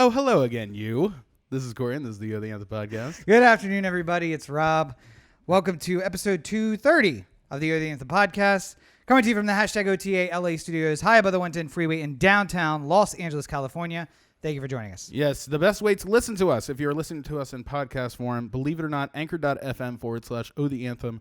Oh, hello again, you. This is Corey, and this is the O The Anthem podcast. Good afternoon, everybody. It's Rob. Welcome to episode 230 of the O The Anthem podcast. Coming to you from the hashtag OTA LA studios, high above the 110 freeway in downtown Los Angeles, California. Thank you for joining us. Yes, the best way to listen to us, if you're listening to us in podcast form, believe it or not, anchor.fm/O The Anthem.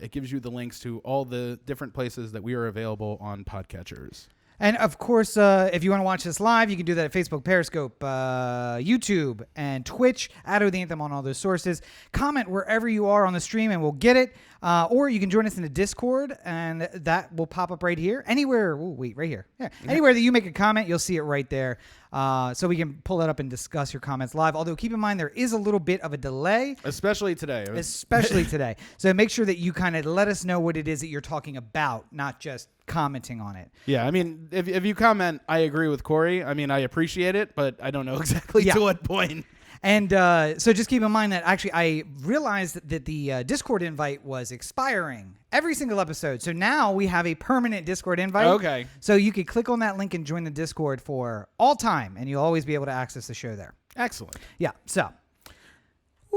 It gives you the links to all the different places that we are available on podcatchers. And, of course, if you want to watch us live, you can do that at Facebook, Periscope, YouTube, and Twitch. Add O The Anthem on all those sources. Comment wherever you are on the stream, and we'll get it. Or you can join us in the Discord, and that will pop up right here. Anywhere. Ooh, wait, right here. Yeah. Anywhere that you make a comment, you'll see it right there. So we can pull that up and discuss your comments live. Although, keep in mind, there is a little bit of a delay. Especially today. Today. So make sure that you kind of let us know what it is that you're talking about, not just commenting on it. Yeah, I mean, if you comment, I agree with Corey. I mean, I appreciate it, but I don't know exactly to what point. And so just keep in mind that actually I realized that the Discord invite was expiring every single episode. So now we have a permanent Discord invite. Okay. So you can click on that link and join the Discord for all time, and you'll always be able to access the show there. Excellent. Yeah, so.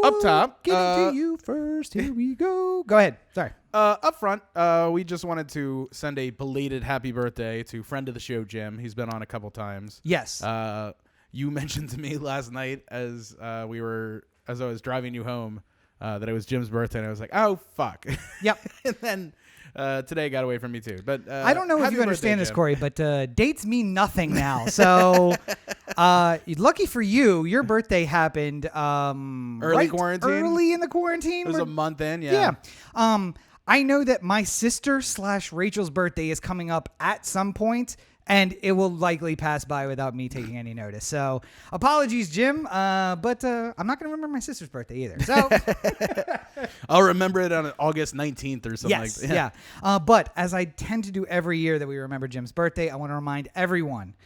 Up top. Getting to you first. Here we go. Go ahead. Sorry. Up front, we just wanted to send a belated happy birthday to friend of the show, Jim. He's been on a couple times. Yes. You mentioned to me last night as I was driving you home that it was Jim's birthday, and I was like, oh, fuck. Yep. And then today got away from me, too. But I don't know if you understand this, Corey, but dates mean nothing now. So lucky for you, your birthday happened early in the quarantine. It was a month in, yeah. Yeah. I know that my sister / Rachel's birthday is coming up at some point, and it will likely pass by without me taking any notice. So apologies, Jim, but I'm not going to remember my sister's birthday either. So I'll remember it on August 19th or something like that. Yeah. But as I tend to do every year that we remember Jim's birthday, I want to remind everyone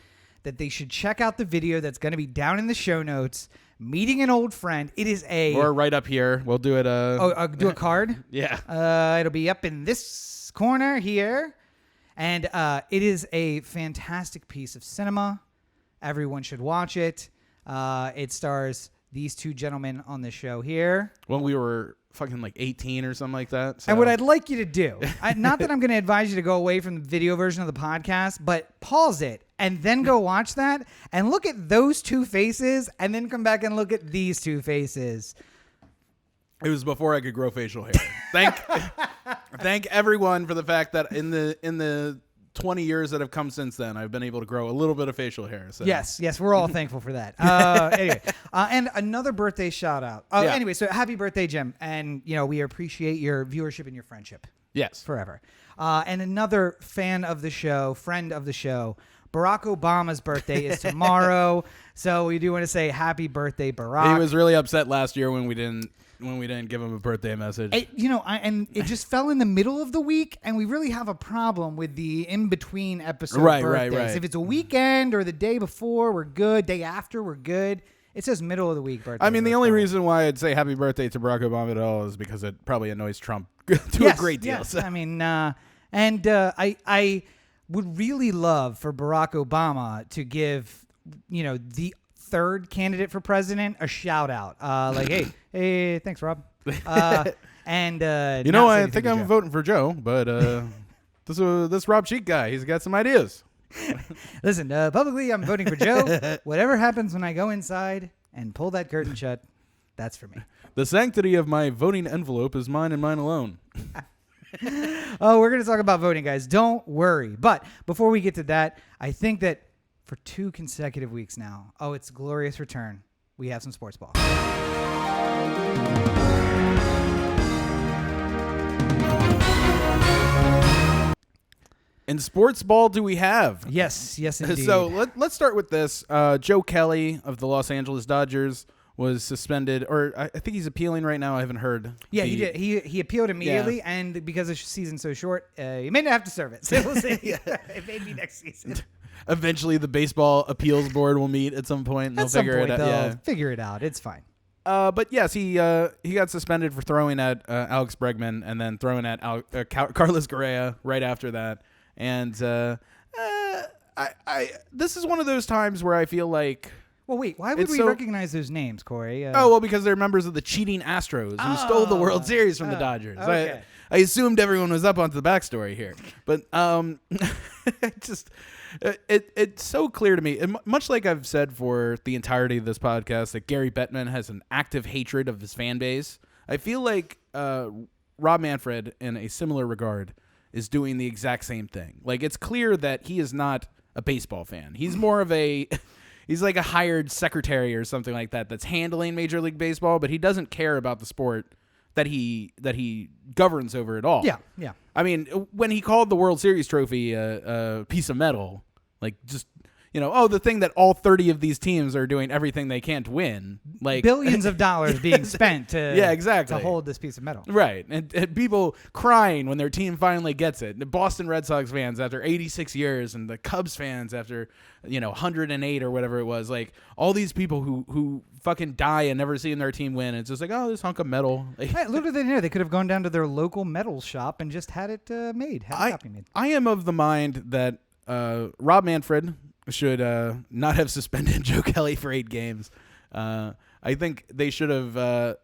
that they should check out the video that's going to be down in the show notes. Meeting an old friend. It is or right up here. We'll do it. Do a card. Yeah. It'll be up in this corner here, and it is a fantastic piece of cinema. Everyone should watch it. It stars these two gentlemen on the show here. When we were fucking like 18 or something like that. So. And what I'd like you to do, not that I'm going to advise you to go away from the video version of the podcast, but pause it and then go watch that and look at those two faces and then come back and look at these two faces. It was before I could grow facial hair. Thank everyone for the fact that in the 20 years that have come since then, I've been able to grow a little bit of facial hair. So. Yes, we're all thankful for that. Anyway, and another birthday shout out. Anyway, so happy birthday, Jim. And, we appreciate your viewership and your friendship. Yes. Forever. And another fan of the show, friend of the show, Barack Obama's birthday is tomorrow. So we do want to say happy birthday, Barack. He was really upset last year when we didn't give him a birthday message. And it just fell in the middle of the week, and we really have a problem with the in-between episode birthdays. Right. If it's a weekend or the day before, we're good. Day after, we're good. It says middle of the week birthday. I mean, the only reason why I'd say happy birthday to Barack Obama at all is because it probably annoys Trump to a great deal. Yes. So. I mean, I would really love for Barack Obama to give, the third candidate for president a shout out. Hey, thanks, Rob. I think I'm voting for Joe, but this Rob Cheek guy, he's got some ideas. Listen, publicly, I'm voting for Joe. Whatever happens when I go inside and pull that curtain shut, that's for me. The sanctity of my voting envelope is mine and mine alone. Oh, we're going to talk about voting, guys. Don't worry. But before we get to that, I think that for 2 consecutive weeks now, it's glorious return. We have some sports ball. In sports ball, do we have? Yes, indeed. So let's start with this. Joe Kelly of the Los Angeles Dodgers was suspended, or I think he's appealing right now. I haven't heard. Yeah, he did. He appealed immediately, and because the season's so short, he may not have to serve it. So we'll see. It may be next season. Eventually, the baseball appeals board will meet at some point, and they'll figure it out. Yeah. Figure it out. It's fine. But yes, he got suspended for throwing at Alex Bregman and then throwing at Carlos Correa right after that. And I this is one of those times where I feel like Well, wait. Why would we recognize those names, Corey? Because they're members of the cheating Astros who stole the World Series from the Dodgers. Okay. I assumed everyone was up onto the backstory here, but it's so clear to me, and much like I've said for the entirety of this podcast, that Gary Bettman has an active hatred of his fan base. I feel like Rob Manfred, in a similar regard, is doing the exact same thing. Like, it's clear that he is not a baseball fan. He's more of he's like a hired secretary or something like that that's handling Major League Baseball, but he doesn't care about the sport that he governs over at all. Yeah. I mean, when he called the World Series trophy a piece of metal, like, just, the thing that all 30 of these teams are doing everything they can to win, like billions of dollars being spent to hold this piece of metal. Right. And people crying when their team finally gets it. The Boston Red Sox fans after 86 years, and the Cubs fans after, 108 or whatever it was. Like, all these people who fucking die and never seeing their team win. It's just like, oh, this hunk of metal. Like, hey, little did they know, they could have gone down to their local metal shop and just had it made. Had a copy made. I am of the mind that Rob Manfred should not have suspended Joe Kelly for 8 games. I think they should have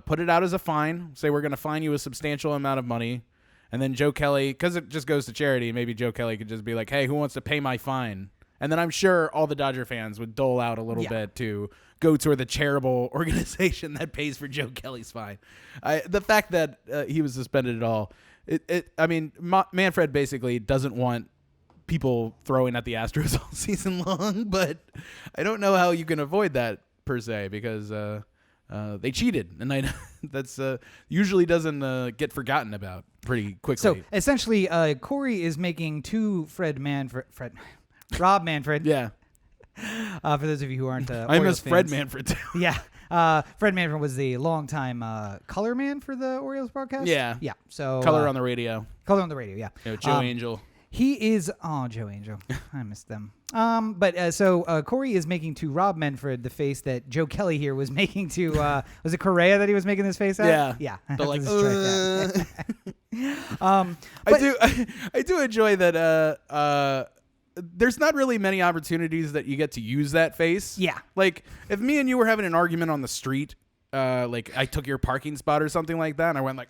put it out as a fine. Say, we're going to fine you a substantial amount of money. And then Joe Kelly, because it just goes to charity, maybe Joe Kelly could just be like, hey, who wants to pay my fine? And then I'm sure all the Dodger fans would dole out a little bit to go toward the charitable organization that pays for Joe Kelly's fine. The fact that he was suspended at all, Manfred basically doesn't want people throwing at the Astros all season long, but I don't know how you can avoid that per se, because they cheated, and that's usually doesn't get forgotten about pretty quickly. So essentially, Corey is making two Rob Manfred. Yeah. For those of you who aren't I miss Fred Manfred too. Yeah. Fred Manfred was the longtime color man for the Orioles broadcast. Yeah. Yeah. So Color on the radio. Color on the radio, yeah. Joe Angel. He is Joe Angel. I missed them. So Corey is making to Rob Manfred the face that Joe Kelly here was making to was it Correa that he was making this face at? Yeah. Yeah. But like I do enjoy that there's not really many opportunities that you get to use that face. Yeah. Like, if me and you were having an argument on the street, like I took your parking spot or something like that, and I went like,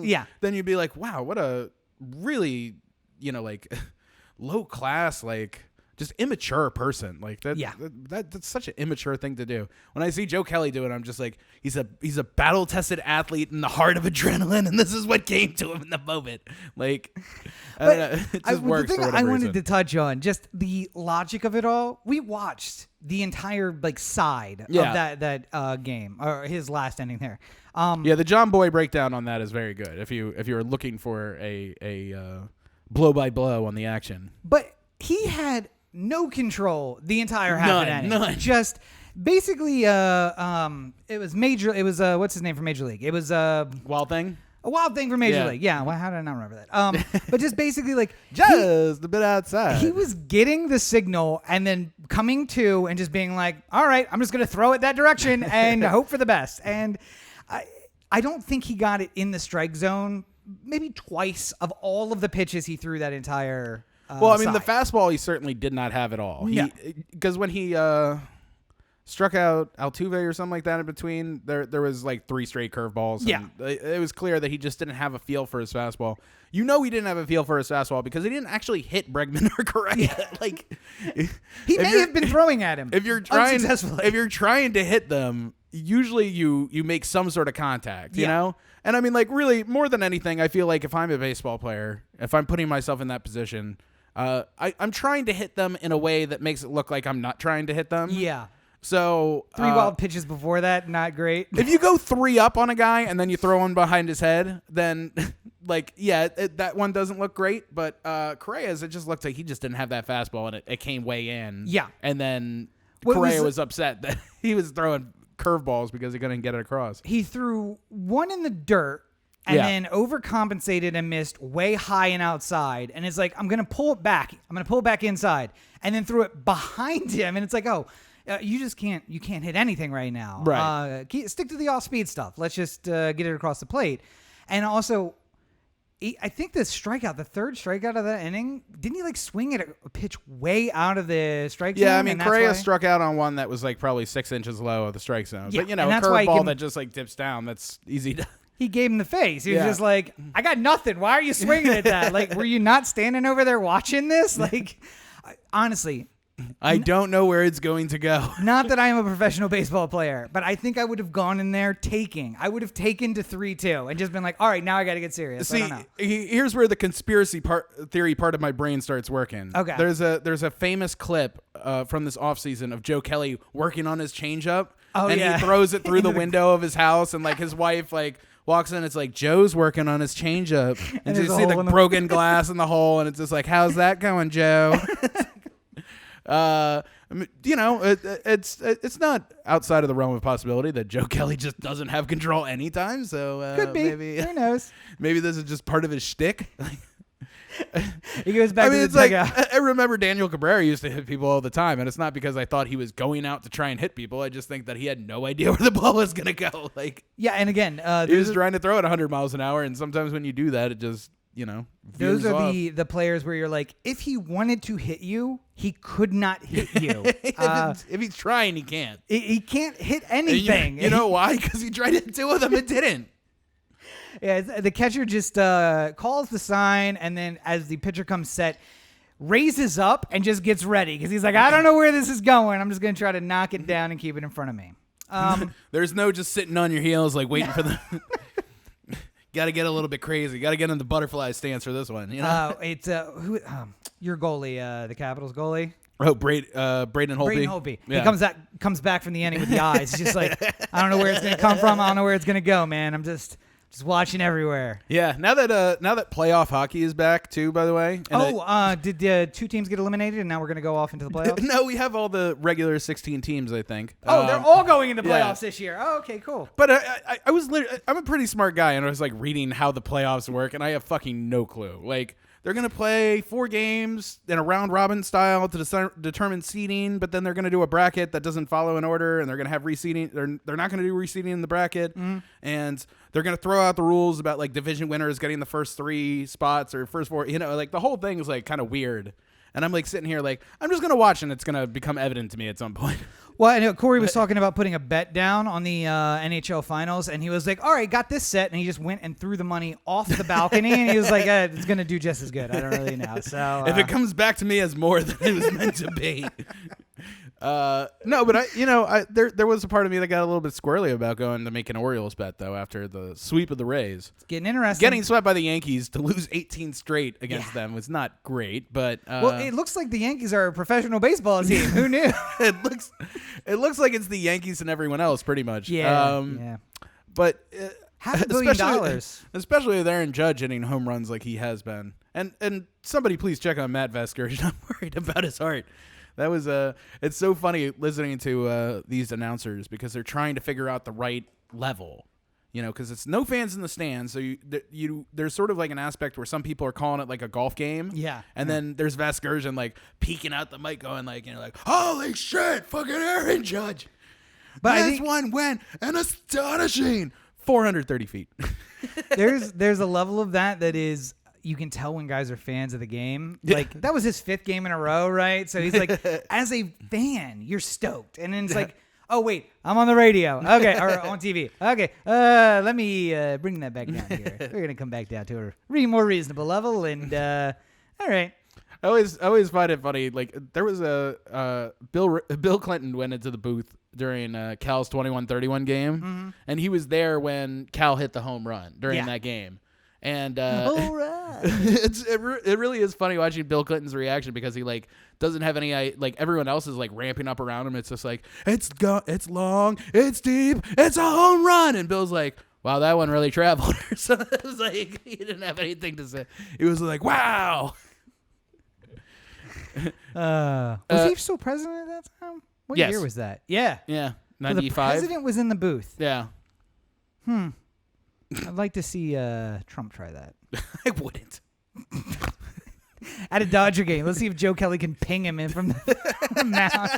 yeah. Then you'd be like, wow, what a really, like low class, like just immature person. Like that. Yeah. That's such an immature thing to do. When I see Joe Kelly do it, I'm just like, he's a battle tested athlete in the heart of adrenaline, and this is what came to him in the moment. Like, I don't know, it just works. The thing for whatever I wanted reason. to touch on, just the logic of it all. We watched the entire side of that game, or his last ending there. The John Boy breakdown on that is very good. If you're looking for a blow by blow on the action, but he had no control the entire half inning. None. Just basically, it was major. It was what's his name from Major League? It was Wild Thing. A Wild Thing from Major League. Yeah. Well, how did I not remember that? But just basically just a bit outside. He was getting the signal and then coming to and just being like, all right, I'm just going to throw it that direction and hope for the best. And I don't think he got it in the strike zone maybe twice of all of the pitches he threw that entire the fastball he certainly did not have at all. Because when he struck out Altuve or something like that in between, there was like 3 straight curveballs. Yeah. It was clear that he just didn't have a feel for his fastball. He didn't have a feel for his fastball because he didn't actually hit Bregman or Correa. Yeah. Like, he may have been throwing at him. If you're trying to hit them, usually you make some sort of contact, you know? And I mean, like, really, more than anything, I feel like if I'm a baseball player, if I'm putting myself in that position, I'm trying to hit them in a way that makes it look like I'm not trying to hit them. Yeah. So 3 wild pitches before that, not great. If you go 3 up on a guy and then you throw one behind his head, then that one doesn't look great. But Correa's, it just looked like he just didn't have that fastball and it came way in. Yeah. And then Correa was upset that he was throwing curveballs because he couldn't get it across. He threw one in the dirt and then overcompensated and missed way high and outside. And it's like, I'm going to pull it back. I'm going to pull it back inside. And then threw it behind him. And it's like, you just can't hit anything right now. Right. Stick to the off-speed stuff. Let's just get it across the plate. And also, I think the third strikeout of that inning, didn't he like swing at a pitch way out of the strike zone? Yeah, I mean, Correa struck out on one that was like probably 6 inches low of the strike zone. Yeah, but, you know, and a that's why curveball that just like dips down, that's easy to... He gave him the face. He was Yeah. just like, I got nothing. Why are you swinging at that? Like, were you not standing over there watching this? Like, honestly... I don't know where it's going to go. Not that I am a professional baseball player, but I think I would have gone in there I would have taken to 3-2 and just been like, all right, now I got to get serious. I See, don't know. here's where the conspiracy theory part of my brain starts working. Okay. There's a famous clip from this offseason of Joe Kelly working on his changeup. Oh, and yeah. he throws it through the window of his house, and like his wife like walks in. It's like Joe's working on his changeup, and you see the broken glass in the hole, and it's just like, how's that going, Joe? You know, it's not outside of the realm of possibility that Joe Kelly just doesn't have control anytime. So Could be. maybe Who knows? Maybe this is just part of his shtick. He goes back to the it's like dugout. I remember Daniel Cabrera used to hit people all the time, and it's not because I thought he was going out to try and hit people. I just think that he had no idea where the ball was gonna go. Like, Yeah, and again, he was trying to throw it 100 miles an hour, and sometimes when you do that, it just, you know, those veers are off. the players where you're like, if he wanted to hit you, he could not hit you. If he's trying, he can't. He can't hit And anything. You know why? Because he tried to hit 2 of them and didn't. Yeah, the catcher just calls the sign, and then as the pitcher comes set, raises up and just gets ready because he's like, I don't know where this is going. I'm just going to try to knock it down and keep it in front of me. There's no just sitting on your heels like waiting for the... Got to get a little bit crazy. Got to get in the butterfly stance for this one. You know? It's your goalie, the Capitals goalie. Oh, Braden Holtby. Braden Holtby. Yeah. He comes back from the inning with the eyes. He's just like, I don't know where it's going to come from. I don't know where it's going to go, man. I'm just watching everywhere. Yeah. Now that playoff hockey is back too, by the way. Did 2 teams get eliminated and now we're going to go off into the playoffs? No, we have all the regular 16 teams, I think. They're all going into yeah. playoffs this year. Oh, okay, cool. But I was I'm a pretty smart guy, and I was like reading how the playoffs work, and I have fucking no clue. Like, they're going to play 4 games in a round robin style to determine seeding, but then they're going to do a bracket that doesn't follow an order, and they're going to have reseeding. They're not going to do reseeding in the bracket, and they're going to throw out the rules about like division winners getting the first 3 spots or first 4. You know, like the whole thing is like kind of weird. And I'm like sitting here like, I'm just going to watch, and it's going to become evident to me at some point. Well, I know Corey was talking about putting a bet down on the NHL finals, and he was like, all right, got this set, and he just went and threw the money off the balcony, and he was like, it's going to do just as good. I don't really know. So if it comes back to me as more than it was meant to be. No, but there was a part of me that got a little bit squirrely about going to make an Orioles bet, though, after the sweep of the Rays. It's getting interesting. Getting swept by the Yankees to lose 18 straight against them was not great, but well, it looks like the Yankees are a professional baseball team. Who knew? it looks like it's the Yankees and everyone else, pretty much. Yeah. But $500 million. Especially with Aaron Judge hitting home runs like he has been, and somebody please check on Matt Vescurge. I'm worried about his heart. That was it's so funny listening to these announcers because they're trying to figure out the right level, you know, because it's no fans in the stands. So there's sort of like an aspect where some people are calling it like a golf game. Yeah. And then there's Vescurge and like peeking out the mic going like, you know, like, holy shit, fucking Aaron Judge. But this one went an astonishing 430 feet. there's a level of that is, you can tell when guys are fans of the game. Like, that was his 5th game in a row, right? So he's like, as a fan, you're stoked. And then it's like, oh, wait, I'm on the radio. Okay, or on TV. Okay, let me bring that back down here. We're going to come back down to a more reasonable level. And, all right. I always find it funny. Like, there was a Bill Clinton went into the booth during Cal's 21-31 game, and he was there when Cal hit the home run during that game. And all right. it really is funny watching Bill Clinton's reaction because he like doesn't have any like everyone else is like ramping up around him. It's just like it's long, it's deep, it's a home run, and Bill's like, wow, that one really traveled. So it was like he didn't have anything to say. He was like, wow. Was he still president at that time? What year was that? Yeah. 95. So the president was in the booth. Yeah. I'd like to see Trump try that. I wouldn't. At a Dodger game. Let's see if Joe Kelly can ping him in from the mound.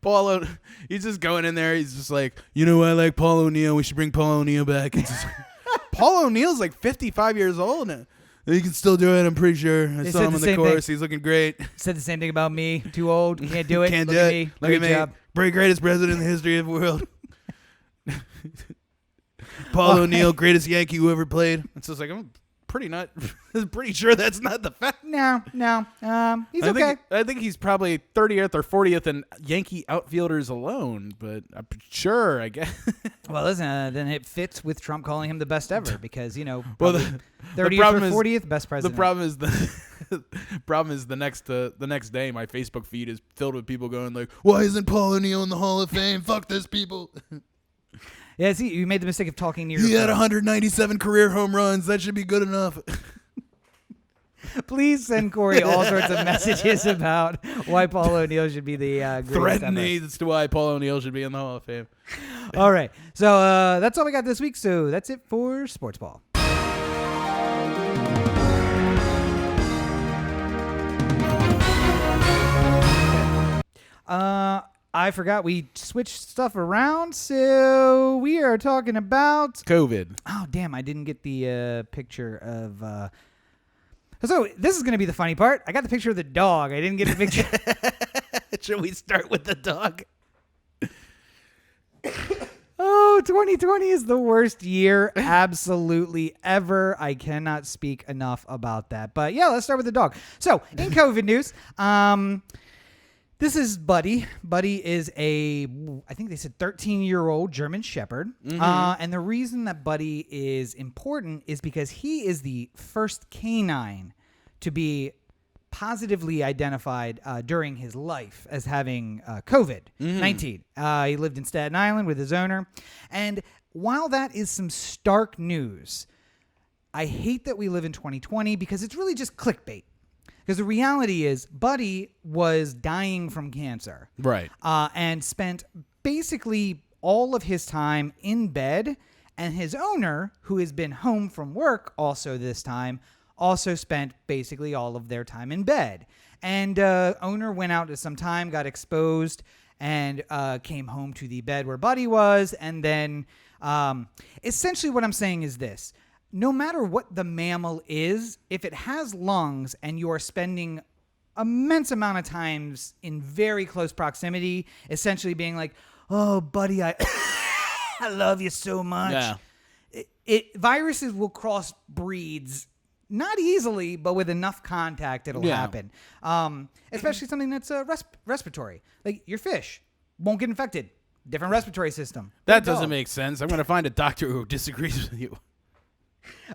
Paul, he's just going in there. He's just like, you know, I like Paul O'Neill. We should bring Paul O'Neill back. It's just, Paul O'Neill's like 55 years old. And he can still do it. I'm pretty sure. I saw him in the chorus. He's looking great. Said the same thing about me. Too old. Can't do it. Can't Look do at it. me. Look Great at job. me. Greatest president in the history of the world. Paul O'Neill, greatest Yankee who ever played. It's just like, I'm pretty sure that's not the fact. No. He's okay. I think he's probably 30th or 40th in Yankee outfielders alone, but I'm sure, I guess. Well, listen, then it fits with Trump calling him the best ever because, you know, Well, 30th or 40th, best president. The problem is the next day, my Facebook feed is filled with people going like, why isn't Paul O'Neill in the Hall of Fame? Fuck this, people. Yeah, see, you made the mistake of talking near. He had 197 career home runs. That should be good enough. Please send Corey all sorts of messages about why Paul O'Neill should be the greatest threatening as to why Paul O'Neill should be in the Hall of Fame. All right, so that's all we got this week. So that's it for Sports Ball. I forgot we switched stuff around, so we are talking about COVID. Oh, damn, I didn't get the picture of... So this is going to be the funny part. I got the picture of the dog. I didn't get the picture. Should we start with the dog? Oh, 2020 is the worst year absolutely ever. I cannot speak enough about that. But yeah, let's start with the dog. So in COVID news, this is Buddy. Buddy is I think they said 13-year-old German Shepherd. Mm-hmm. And the reason that Buddy is important is because he is the first canine to be positively identified during his life as having COVID-19. He lived in Staten Island with his owner. And while that is some stark news, I hate that we live in 2020 because it's really just clickbait. Because the reality is, Buddy was dying from cancer. Right. And spent basically all of his time in bed. And his owner, who has been home from work also this time, also spent basically all of their time in bed. And owner went out at some time, got exposed, and came home to the bed where Buddy was. And then essentially what I'm saying is this. No matter what the mammal is, if it has lungs and you are spending immense amount of times in very close proximity, essentially being like, oh, Buddy, I love you so much. Yeah. Viruses will cross breeds, not easily, but with enough contact, it'll happen. Especially something that's respiratory. Like your fish won't get infected. Different respiratory system. That doesn't make sense. I'm going to find a doctor who disagrees with you.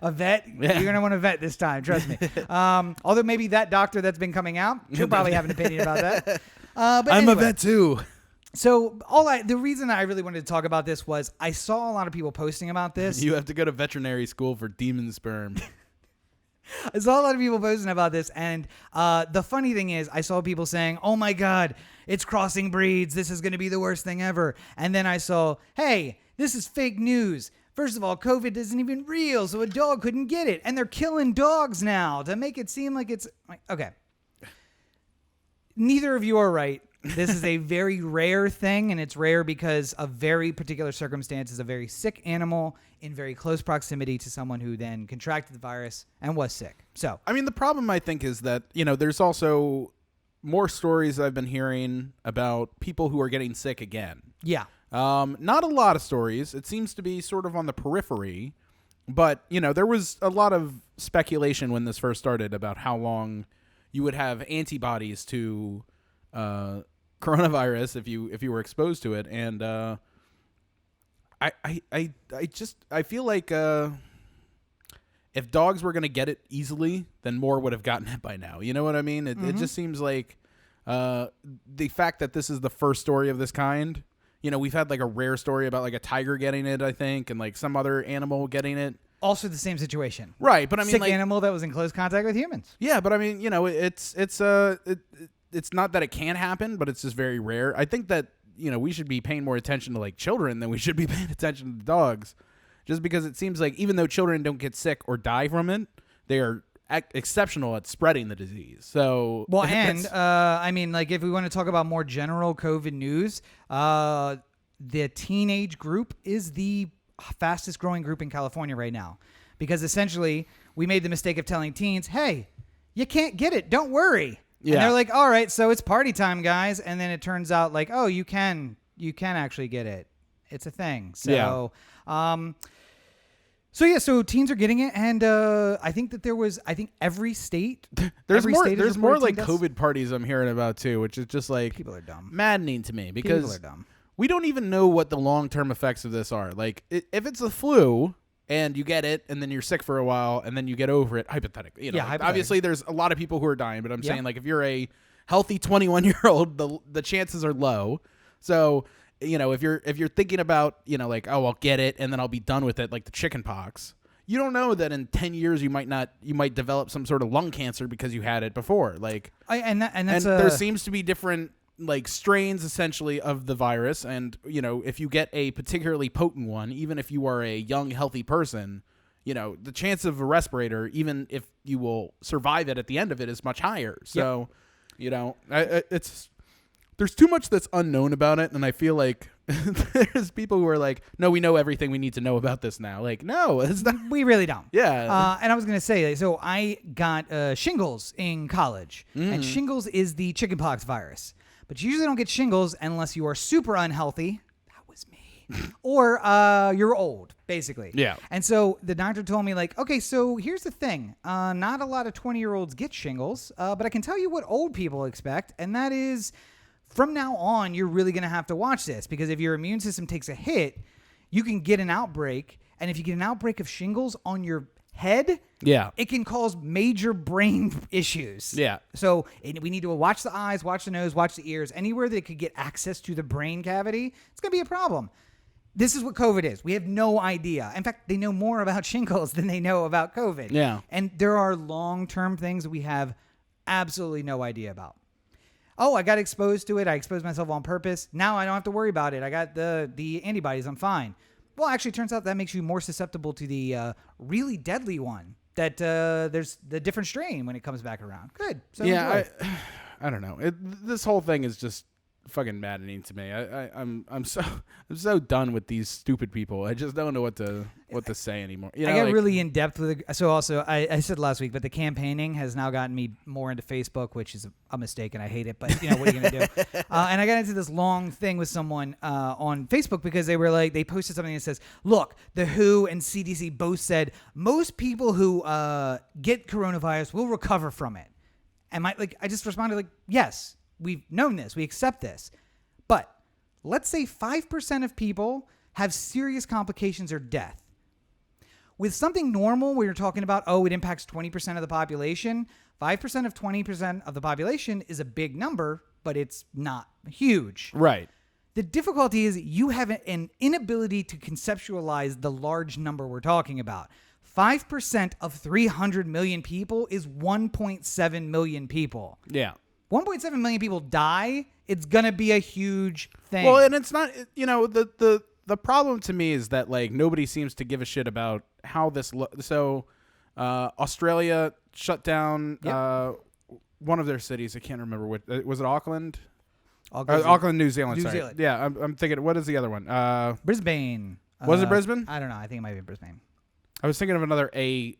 A vet? Yeah. You're going to want a vet this time, trust me. Although maybe that doctor that's been coming out, she'll probably have an opinion about that. But I'm anyway, a vet too. So the reason I really wanted to talk about this was I saw a lot of people posting about this. You have to go to veterinary school for demon sperm. I saw a lot of people posting about this, and the funny thing is I saw people saying, oh my God, it's crossing breeds. This is going to be the worst thing ever. And then I saw, hey, this is fake news. First of all, COVID isn't even real, so a dog couldn't get it. And they're killing dogs now to make it seem like it's... Okay. Neither of you are right. This is a very rare thing, and it's rare because of very particular circumstances, a very sick animal in very close proximity to someone who then contracted the virus and was sick. So, I mean, the problem, I think, is that, there's also more stories I've been hearing about people who are getting sick again. Yeah. Not a lot of stories. It seems to be sort of on the periphery, but there was a lot of speculation when this first started about how long you would have antibodies to coronavirus if you were exposed to it, and I feel like if dogs were going to get it easily, then more would have gotten it by now. You know what I mean? It just seems like the fact that this is the first story of this kind. We've had like a rare story about like a tiger getting it, I think, and like some other animal getting it. Also the same situation. Right, but I mean, sick animal that was in close contact with humans. Yeah, but I mean, it's not that it can't happen, but it's just very rare. I think that, we should be paying more attention to like children than we should be paying attention to dogs, just because it seems like even though children don't get sick or die from it, they are exceptional at spreading the disease. So, well, and I mean, like if we want to talk about more general COVID news, the teenage group is the fastest growing group in California right now, because essentially we made the mistake of telling teens, hey, you can't get it. Don't worry. Yeah. And they're like, all right, so it's party time, guys. And then it turns out like, oh, you can actually get it. It's a thing. So, So teens are getting it, and I think that every state there's more like deaths. COVID parties I'm hearing about too, which is just like People are dumb. maddening to me because People are dumb. we don't even know what the long-term effects of this are. Like if it's the flu and you get it and then you're sick for a while and then you get over it, hypothetically, obviously there's a lot of people who are dying, but I'm saying like if you're a healthy 21-year-old, the chances are low. So if you're thinking about, like, oh, I'll get it and then I'll be done with it, like the chicken pox, you don't know that in 10 years you might develop some sort of lung cancer because you had it before. Like, there seems to be different like strains essentially of the virus. And, if you get a particularly potent one, even if you are a young, healthy person, the chance of a respirator, even if you will survive it at the end of it, is much higher. So, there's too much that's unknown about it, and I feel like there's people who are like, no, we know everything we need to know about this now. Like, no, it's not. We really don't. Yeah. And I was going to say, so I got shingles in college, and shingles is the chickenpox virus. But you usually don't get shingles unless you are super unhealthy. That was me. Or you're old, basically. Yeah. And so the doctor told me, like, okay, so here's the thing. Not a lot of 20-year-olds get shingles, but I can tell you what old people expect, and that is, from now on, you're really going to have to watch this, because if your immune system takes a hit, you can get an outbreak. And if you get an outbreak of shingles on your head, it can cause major brain issues. Yeah. So we need to watch the eyes, watch the nose, watch the ears. Anywhere that it could get access to the brain cavity, it's going to be a problem. This is what COVID is. We have no idea. In fact, they know more about shingles than they know about COVID. Yeah. And there are long-term things that we have absolutely no idea about. Oh, I got exposed to it. I exposed myself on purpose. Now I don't have to worry about it. I got the antibodies. I'm fine. Well, actually, it turns out that makes you more susceptible to the really deadly one. That there's the different strain when it comes back around. Good. So I don't know. This whole thing is just fucking maddening to me. I'm so done with these stupid people. I just don't know what to say anymore. I got really in depth with it. So also I said last week, but the campaigning has now gotten me more into Facebook, which is a mistake and I hate it. But what are you gonna do? And I got into this long thing with someone on Facebook because they were like, they posted something that says, look, the WHO and CDC both said most people who get coronavirus will recover from it. And I just responded like, yes. We've known this. We accept this. But let's say 5% of people have serious complications or death. With something normal where you're talking about, it impacts 20% of the population, 5% of 20% of the population is a big number, but it's not huge. Right. The difficulty is you have an inability to conceptualize the large number we're talking about. 5% of 300 million people is 1.7 million people. Yeah. 1.7 million people die, it's going to be a huge thing. Well, and it's not, the problem to me is that, like, nobody seems to give a shit about how this, Australia shut down one of their cities. I can't remember what, was it Auckland? Auckland, New Zealand. Sorry. Yeah, I'm thinking, what is the other one? Brisbane. Was it Brisbane? I don't know. I think it might be Brisbane. I was thinking of another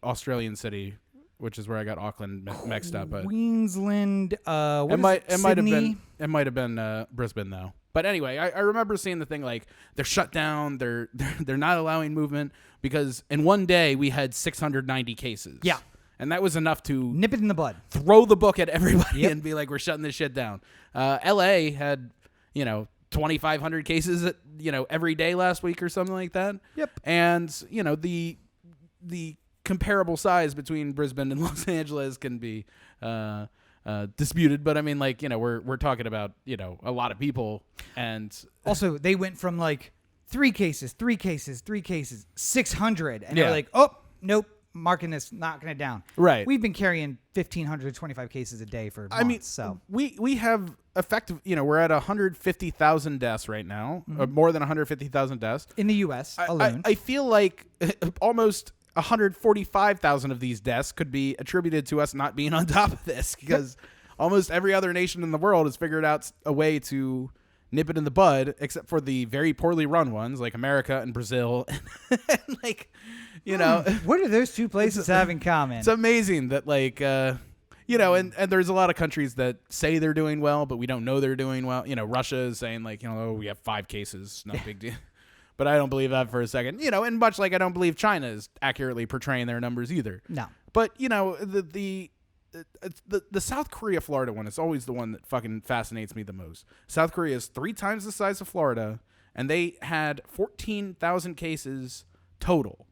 Australian city, which is where I got Auckland mixed up. But Queensland. It might have been Brisbane though. But anyway, I remember seeing the thing like they're shut down. They're not allowing movement because in one day we had 690 cases. Yeah, and that was enough to nip it in the bud, throw the book at everybody, and be like, we're shutting this shit down. L.A. had 2,500 cases every day last week or something like that. Yep, and the comparable size between Brisbane and Los Angeles can be disputed, but I mean, like, we're talking about a lot of people, and also they went from like 3 cases, 600, and they're like, oh nope, marking this, knocking it down. Right. We've been carrying 1,500 to 25 cases a day for months. I mean, so we have effective. We're at 150,000 deaths right now, more than 150,000 deaths in the U.S. alone. I feel like almost 145,000 of these deaths could be attributed to us not being on top of this because almost every other nation in the world has figured out a way to nip it in the bud, except for the very poorly run ones like America and Brazil. And like, what do those two places have in common? It's amazing that like, and there's a lot of countries that say they're doing well, but we don't know they're doing well. Russia is saying like, we have 5 cases, no big deal. But I don't believe that for a second. And much like I don't believe China is accurately portraying their numbers either. No. But, the South Korea, Florida one is always the one that fucking fascinates me the most. South Korea is 3 times the size of Florida, and they had 14,000 cases total.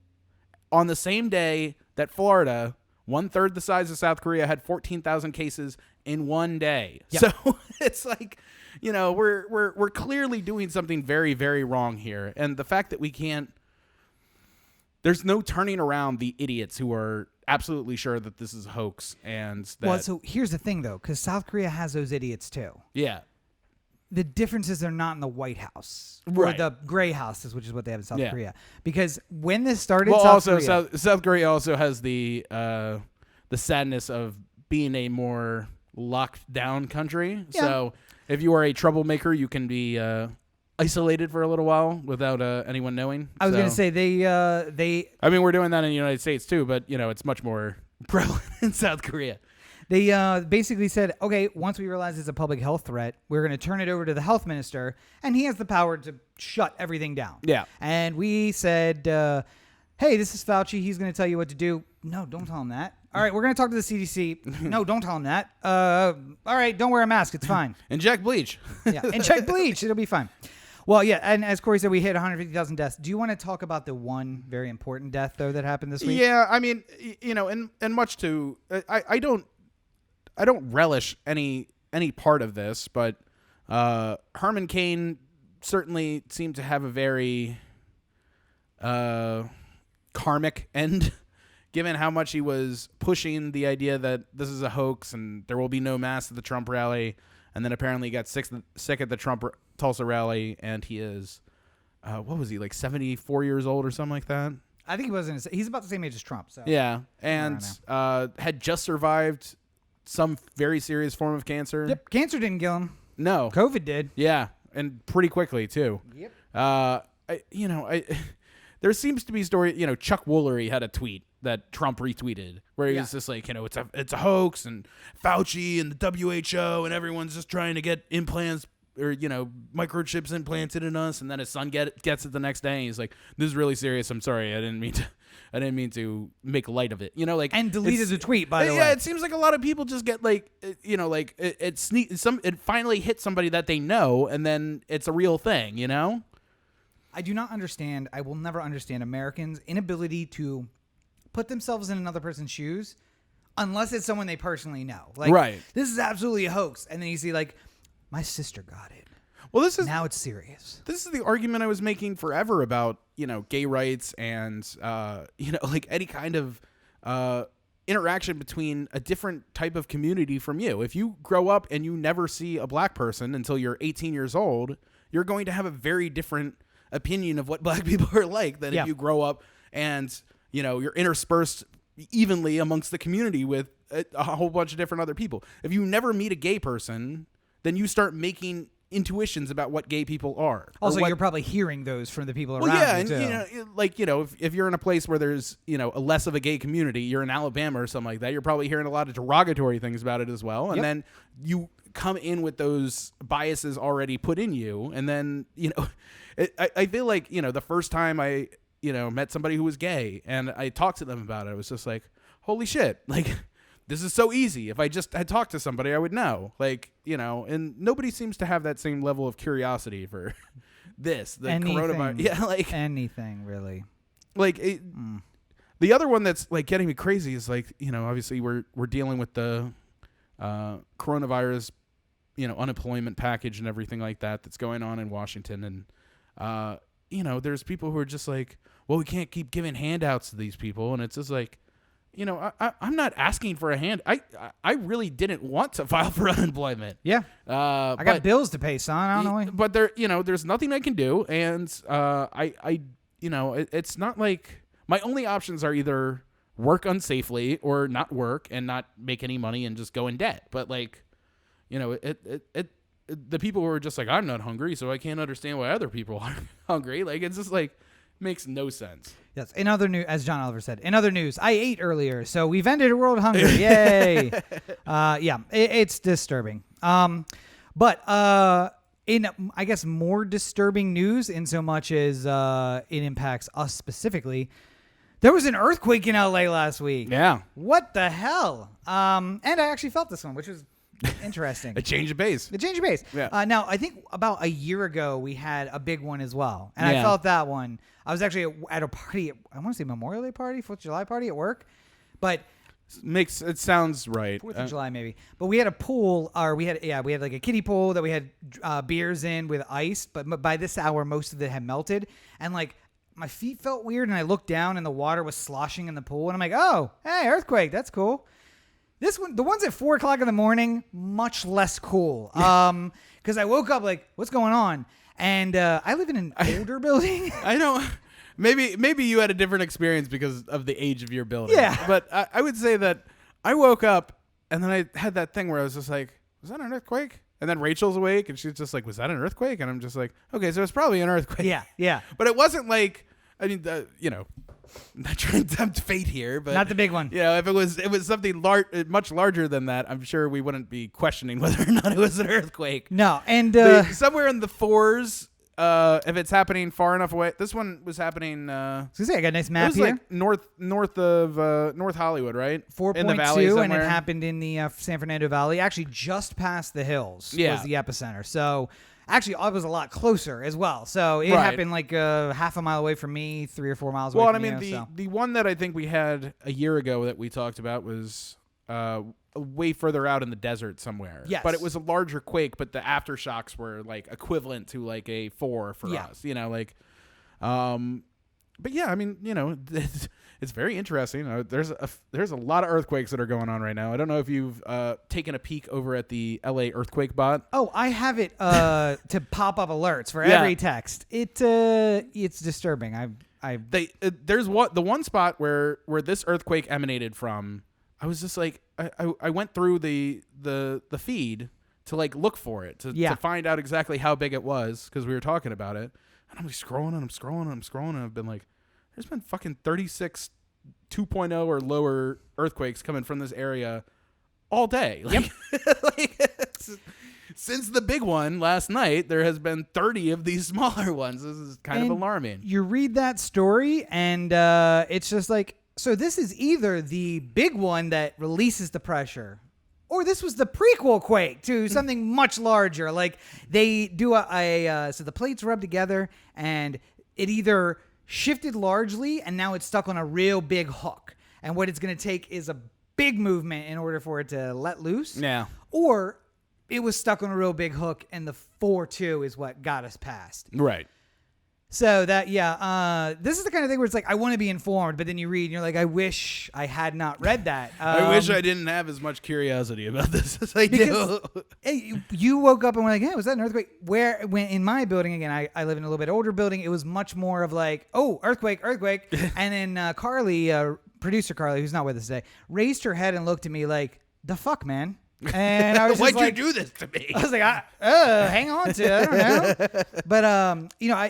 On the same day that Florida, 1/3 the size of South Korea, had 14,000 cases in one day. Yep. So it's like, we're clearly doing something very, very wrong here. And the fact that we can't, there's no turning around the idiots who are absolutely sure that this is a hoax. And that, well, so here's the thing, though, because South Korea has those idiots, too. Yeah. The difference is they're not in the White House. Right. Or the gray houses, which is what they have in South Yeah. Korea. Because when this started, South Korea also has the sadness of being a more locked down country. Yeah. So if you are a troublemaker, you can be isolated for a little while without anyone knowing. I was going to say they. I mean, we're doing that in the United States too, but it's much more prevalent in South Korea. They basically said, okay, once we realize it's a public health threat, we're going to turn it over to the health minister, and he has the power to shut everything down. Yeah. And we said, hey, this is Fauci. He's going to tell you what to do. No, don't tell him that. All right, we're going to talk to the CDC. No, don't tell him that. All right, don't wear a mask. It's fine. Inject bleach. Yeah, inject bleach. It'll be fine. Well, yeah, and as Corey said, we hit 150,000 deaths. Do you want to talk about the one very important death, though, that happened this week? Yeah, I mean, and much to, I don't relish any part of this, but Herman Cain certainly seemed to have a very karmic end, given how much he was pushing the idea that this is a hoax and there will be no mass at the Trump rally, and then apparently he got sick at the Trump Tulsa rally, and he is, what was he, like 74 years old or something like that? I think he's about the same age as Trump. So yeah, and had just survived some very serious form of cancer. Yep, cancer didn't kill him. No, COVID did. Yeah, and pretty quickly too. Yep. There seems to be story. Chuck Woolery had a tweet that Trump retweeted where he was just like, it's a hoax, and Fauci and the WHO and everyone's just trying to get implants or microchips implanted in us, and then his son gets it the next day, and he's like, this is really serious. I'm sorry, I didn't mean to make light of it. And deleted the tweet, by the way. Yeah, it seems like a lot of people just get it finally hits somebody that they know, and then it's a real thing. I do not understand. I will never understand Americans' inability to put themselves in another person's shoes unless it's someone they personally know. Like, right. This is absolutely a hoax. And then you see, like, my sister got it. Well, now it's serious. This is the argument I was making forever about, gay rights and, like any kind of interaction between a different type of community from you. If you grow up and you never see a black person until you're 18 years old, you're going to have a very different opinion of what black people are like than if you grow up and, you're interspersed evenly amongst the community with a whole bunch of different other people. If you never meet a gay person, then you start making intuitions about what gay people are. Also, you're probably hearing those from the people around you, and if you're in a place where there's, a less of a gay community, you're in Alabama or something like that, you're probably hearing a lot of derogatory things about it as well. And then you come in with those biases already put in you. And then, I feel like, the first time I, met somebody who was gay and I talked to them about it, I was just like, holy shit, like, this is so easy. If I just had talked to somebody, I would know. Like, and nobody seems to have that same level of curiosity for the coronavirus. Yeah, like anything really. Like the other one that's like getting me crazy is like, obviously we're dealing with the coronavirus, unemployment package and everything like that that's going on in Washington, and there's people who are just like, well, we can't keep giving handouts to these people, and it's just like, I'm not asking for a hand. I really didn't want to file for unemployment. Yeah. I got bills to pay, son. I don't know. But there's nothing I can do. And, it's not like my only options are either work unsafely or not work and not make any money and just go in debt. But like, the people who are just like, I'm not hungry, so I can't understand why other people are hungry. Like, it's just like, makes no sense. Yes. In other news, as John Oliver said, in other news, I ate earlier, so we've ended world hunger. Yay. It's disturbing. But in, I guess, more disturbing news in so much as it impacts us specifically, there was an earthquake in LA last week. Yeah. What the hell? And I actually felt this one, which was interesting. A change of pace. Yeah. Now, I think about a year ago, we had a big one as well. And I felt that one. I was actually at a party, I want to say Memorial Day party, 4th of July party at work. But it sounds right. 4th of July maybe. But we had a pool, or we had like a kiddie pool that we had beers in with ice. But by this hour, most of it had melted. And like my feet felt weird, and I looked down, and the water was sloshing in the pool. And I'm like, oh, hey, earthquake. That's cool. This one, the ones at 4 o'clock in the morning, much less cool. Because I woke up like, what's going on? And I live in an older building. I know. Maybe you had a different experience because of the age of your building. Yeah. But I would say that I woke up and then I had that thing where I was just like, was that an earthquake? And then Rachel's awake and she's just like, was that an earthquake? And I'm just like, okay, so it's probably an earthquake. Yeah. But it wasn't like, I mean, I'm not trying to tempt fate here, but not the big one. If it was something much larger than that, I'm sure we wouldn't be questioning whether or not it was an earthquake. No, and somewhere in the 4s, if it's happening far enough away. This one was happening. I got a nice map it was here. like north of North Hollywood, right? 4.2, and it happened in the San Fernando Valley, actually just past the hills. Was the epicenter. So. Actually, I was a lot closer as well. So it happened like half a mile away from me, 3 or 4 miles away from me. Well, I mean, the one that I think we had a year ago that we talked about was way further out in the desert somewhere. Yes. But it was a larger quake, but the aftershocks were like equivalent to like a 4 for us. But yeah, I mean, it's very interesting. There's a lot of earthquakes that are going on right now. I don't know if you've taken a peek over at the LA earthquake bot. Oh, I have it to pop up alerts for every text. It's disturbing. There's the one spot where this earthquake emanated from. I was just like, I went through the feed to like look for it to find out exactly how big it was because we were talking about it. And I'm like scrolling and I've been like, there's been fucking 36 2.0 or lower earthquakes coming from this area all day. Since the big one last night, there has been 30 of these smaller ones. This is kind of alarming. You read that story and it's just like, so this is either the big one that releases the pressure, or this was the prequel quake to something much larger. Like they do so the plates rub together and it either shifted largely and now it's stuck on a real big hook. And what it's going to take is a big movement in order for it to let loose. Yeah. Or it was stuck on a real big hook and the 4.2 is what got us past. Right. So that, this is the kind of thing where it's like, I want to be informed, but then you read and you're like, I wish I had not read that. I wish I didn't have as much curiosity about this as I do. You woke up and were like, hey, was that an earthquake? When in my building, again, I live in a little bit older building, it was much more of like, oh, earthquake. And then Carly, producer Carly, who's not with us today, raised her head and looked at me like, the fuck, man? And I was why'd like, you do this to me? I was like, hang on to it. I don't know. But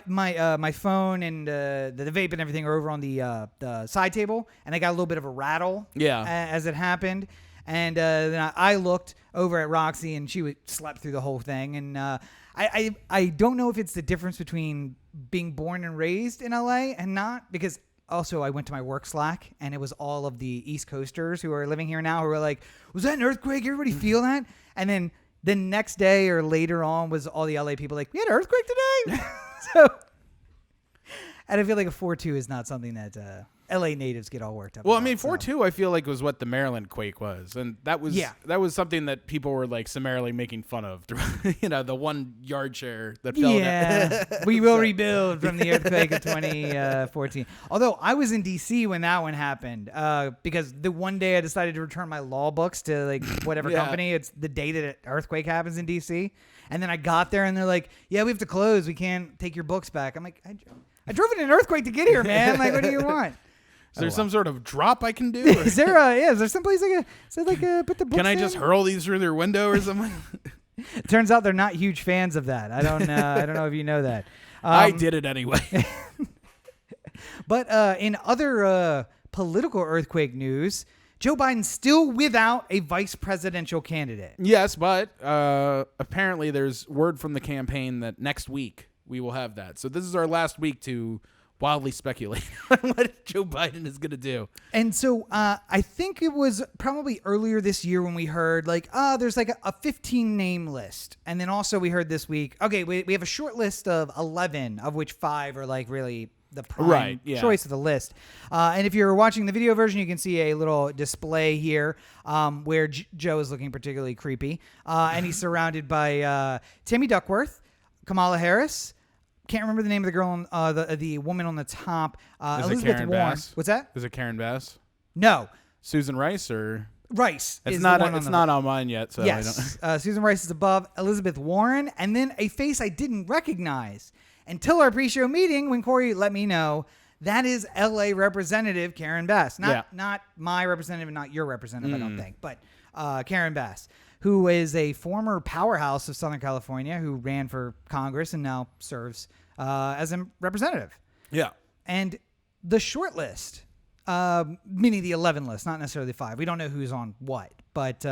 my phone and the vape and everything are over on the side table, and I got a little bit of a rattle. As it happened, and then I looked over at Roxy, and she slept through the whole thing. And I don't know if it's the difference between being born and raised in LA and not, because. Also, I went to my work Slack, and it was all of the East Coasters who are living here now who were like, was that an earthquake? Everybody feel that? And then the next day or later on was all the LA people like, we had an earthquake today? And I feel like a 4.2 is not something that LA natives get all worked up Well, about, I mean, 4.2 I feel like was what the Maryland quake was. And that was something that people were like summarily making fun of through, the 1 yard share that fell down. We will rebuild from the earthquake of 2014. Although I was in D.C. when that one happened because the one day I decided to return my law books to like whatever company. It's the day that an earthquake happens in D.C. And then I got there and they're like, yeah, we have to close. We can't take your books back. I'm like, I drove in an earthquake to get here, man. Like, what do you want? Is there some sort of drop I can do? Is there some place put the books Can I just in? hurl these through their window or something? Turns out they're not huge fans of that. I don't know if you know that. I did it anyway. But in other political earthquake news, Joe Biden's still without a vice presidential candidate. Yes, but apparently there's word from the campaign that next week we will have that. So this is our last week to wildly speculate on what Joe Biden is going to do. And so I think it was probably earlier this year when we heard there's like a 15 name list. And then also we heard this week, okay, we have a short list of 11, of which 5 are like really the prime choice of the list. And if you're watching the video version, you can see a little display here where Joe is looking particularly creepy. And he's surrounded by Tammy Duckworth, Kamala Harris. Can't remember the name of the girl, the woman on the top. Elizabeth Warren. Bass? What's that? Is it Karen Bass? No. Susan Rice or Rice? It's not. It's not on mine yet. So yes. I don't. Susan Rice is above Elizabeth Warren, and then a face I didn't recognize until our pre-show meeting when Corey let me know that is L.A. Representative Karen Bass, not my representative, and not your representative. I don't think, but Karen Bass, who is a former powerhouse of Southern California, who ran for Congress and now serves as a representative. Yeah. And the short list, meaning the 11 list, not necessarily the 5. We don't know who's on what, but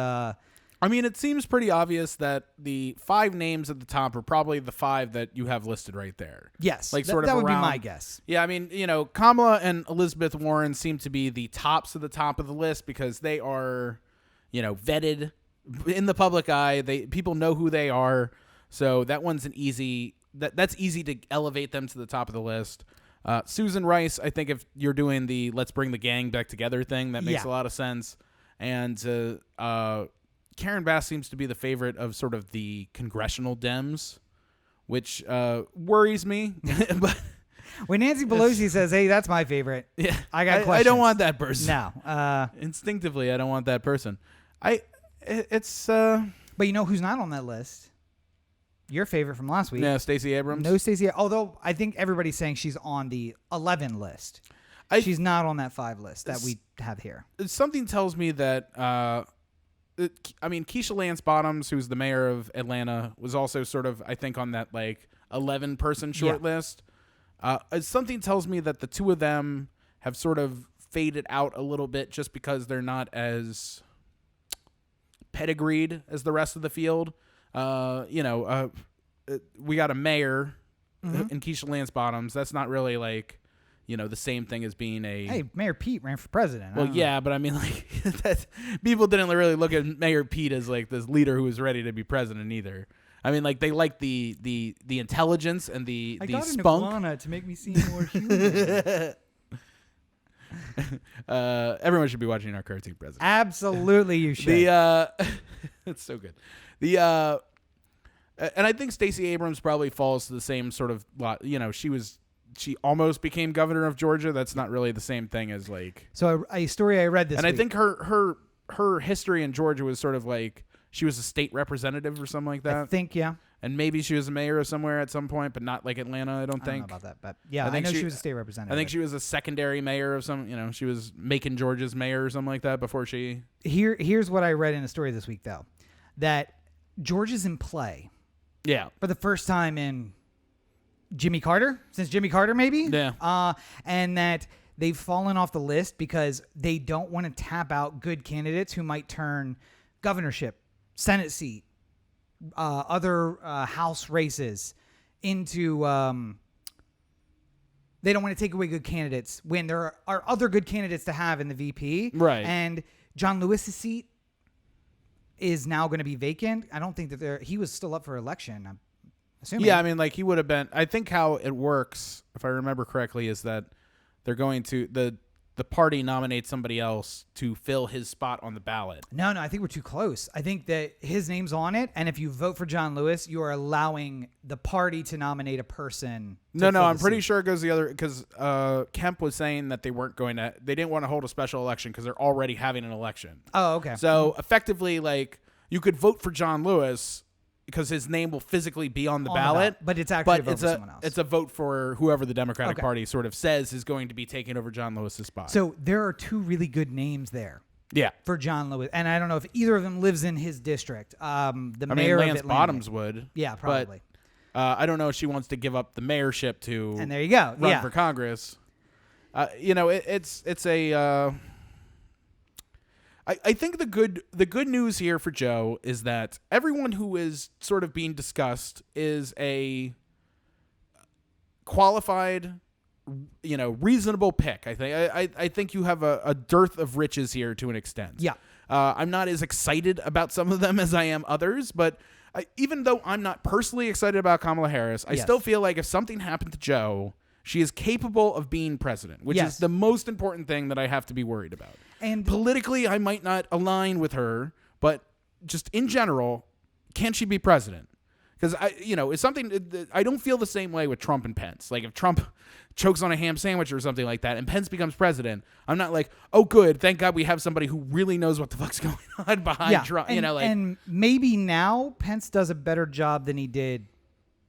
I mean, it seems pretty obvious that the 5 names at the top are probably the 5 that you have listed right there. Yes, like sort of that would around, be my guess. Yeah, I mean, Kamala and Elizabeth Warren seem to be the tops of the top of the list because they are, vetted in the public eye. People know who they are, so that one's an easy. That's easy to elevate them to the top of the list. Susan Rice, I think if you're doing the let's bring the gang back together thing, that makes a lot of sense. And Karen Bass seems to be the favorite of sort of the congressional Dems, which worries me. But when Nancy Pelosi says, "Hey, that's my favorite," yeah, I got questions. I don't want that person. No, instinctively, I don't want that person. But you know who's not on that list? Your favorite from last week. Yeah, Stacey Abrams. No Stacey. Although I think everybody's saying she's on the 11 list. She's not on that 5 list that we have here. Something tells me that, Keisha Lance Bottoms, who's the mayor of Atlanta, was also sort of, I think, on that 11-person short list. Something tells me that the two of them have sort of faded out a little bit just because they're not as pedigreed as the rest of the field. We got a mayor in Keisha Lance Bottoms. That's not really the same thing as being a. Hey, Mayor Pete ran for president. Well, yeah, but I mean, people didn't really look at Mayor Pete as this leader who was ready to be president either. I mean, they like the intelligence and the spunk. I got an iguana to make me seem more human. Everyone should be watching our cartoon president. Absolutely, you should. It's so good. And I think Stacey Abrams probably falls to the same sort of lot. She almost became governor of Georgia. That's not really the same thing as So a story I read this week. And I think her history in Georgia was sort of she was a state representative or something like that. I think, yeah. And maybe she was a mayor of somewhere at some point, but not like Atlanta, I don't think. I don't know about that, but yeah, I know she was a state representative. I think she was a secondary mayor of some, she was Macon, Georgia's mayor or something like that before she... Here's what I read in a story this week, though, that Georgia's in play. Yeah. For the first time in Jimmy Carter, since Jimmy Carter maybe? Yeah. And that they've fallen off the list because they don't want to tap out good candidates who might turn governorship, Senate seat, other House races into they don't want to take away good candidates when there are other good candidates to have in the VP. Right. And John Lewis's seat is now going to be vacant. I don't think that he was still up for election. I'm assuming. Yeah, I mean, he would have been. I think how it works, if I remember correctly, is that they're going to the party nominates somebody else to fill his spot on the ballot. No, I think we're too close. I think that his name's on it, and if you vote for John Lewis, you are allowing the party to nominate a person. No, I'm pretty sure it goes the other, because Kemp was saying that they didn't want to hold a special election because they're already having an election. Oh, okay. So effectively, you could vote for John Lewis because his name will physically be on the ballot, but it's actually a vote for someone else. It's a vote for whoever the Democratic Party sort of says is going to be taking over John Lewis's spot. So there are two really good names there Yeah. for John Lewis. And I don't know if either of them lives in his district. The mayor Lance of Atlanta. Bottoms would. Yeah, probably. But I don't know if she wants to give up the mayorship to And there you go. run Yeah. for Congress. It's a. I think the good news here for Joe is that everyone who is sort of being discussed is a qualified, reasonable pick. I think you have a dearth of riches here to an extent. Yeah. I'm not as excited about some of them as I am others, but even though I'm not personally excited about Kamala Harris, I still feel like if something happened to Joe, she is capable of being president, which is the most important thing that I have to be worried about. And politically, I might not align with her, but just in general, can she be president? Because it's something I don't feel the same way with Trump and Pence. Like if Trump chokes on a ham sandwich or something like that, and Pence becomes president, I'm not like, oh, good, thank God we have somebody who really knows what the fuck's going on behind Trump. And maybe now Pence does a better job than he did.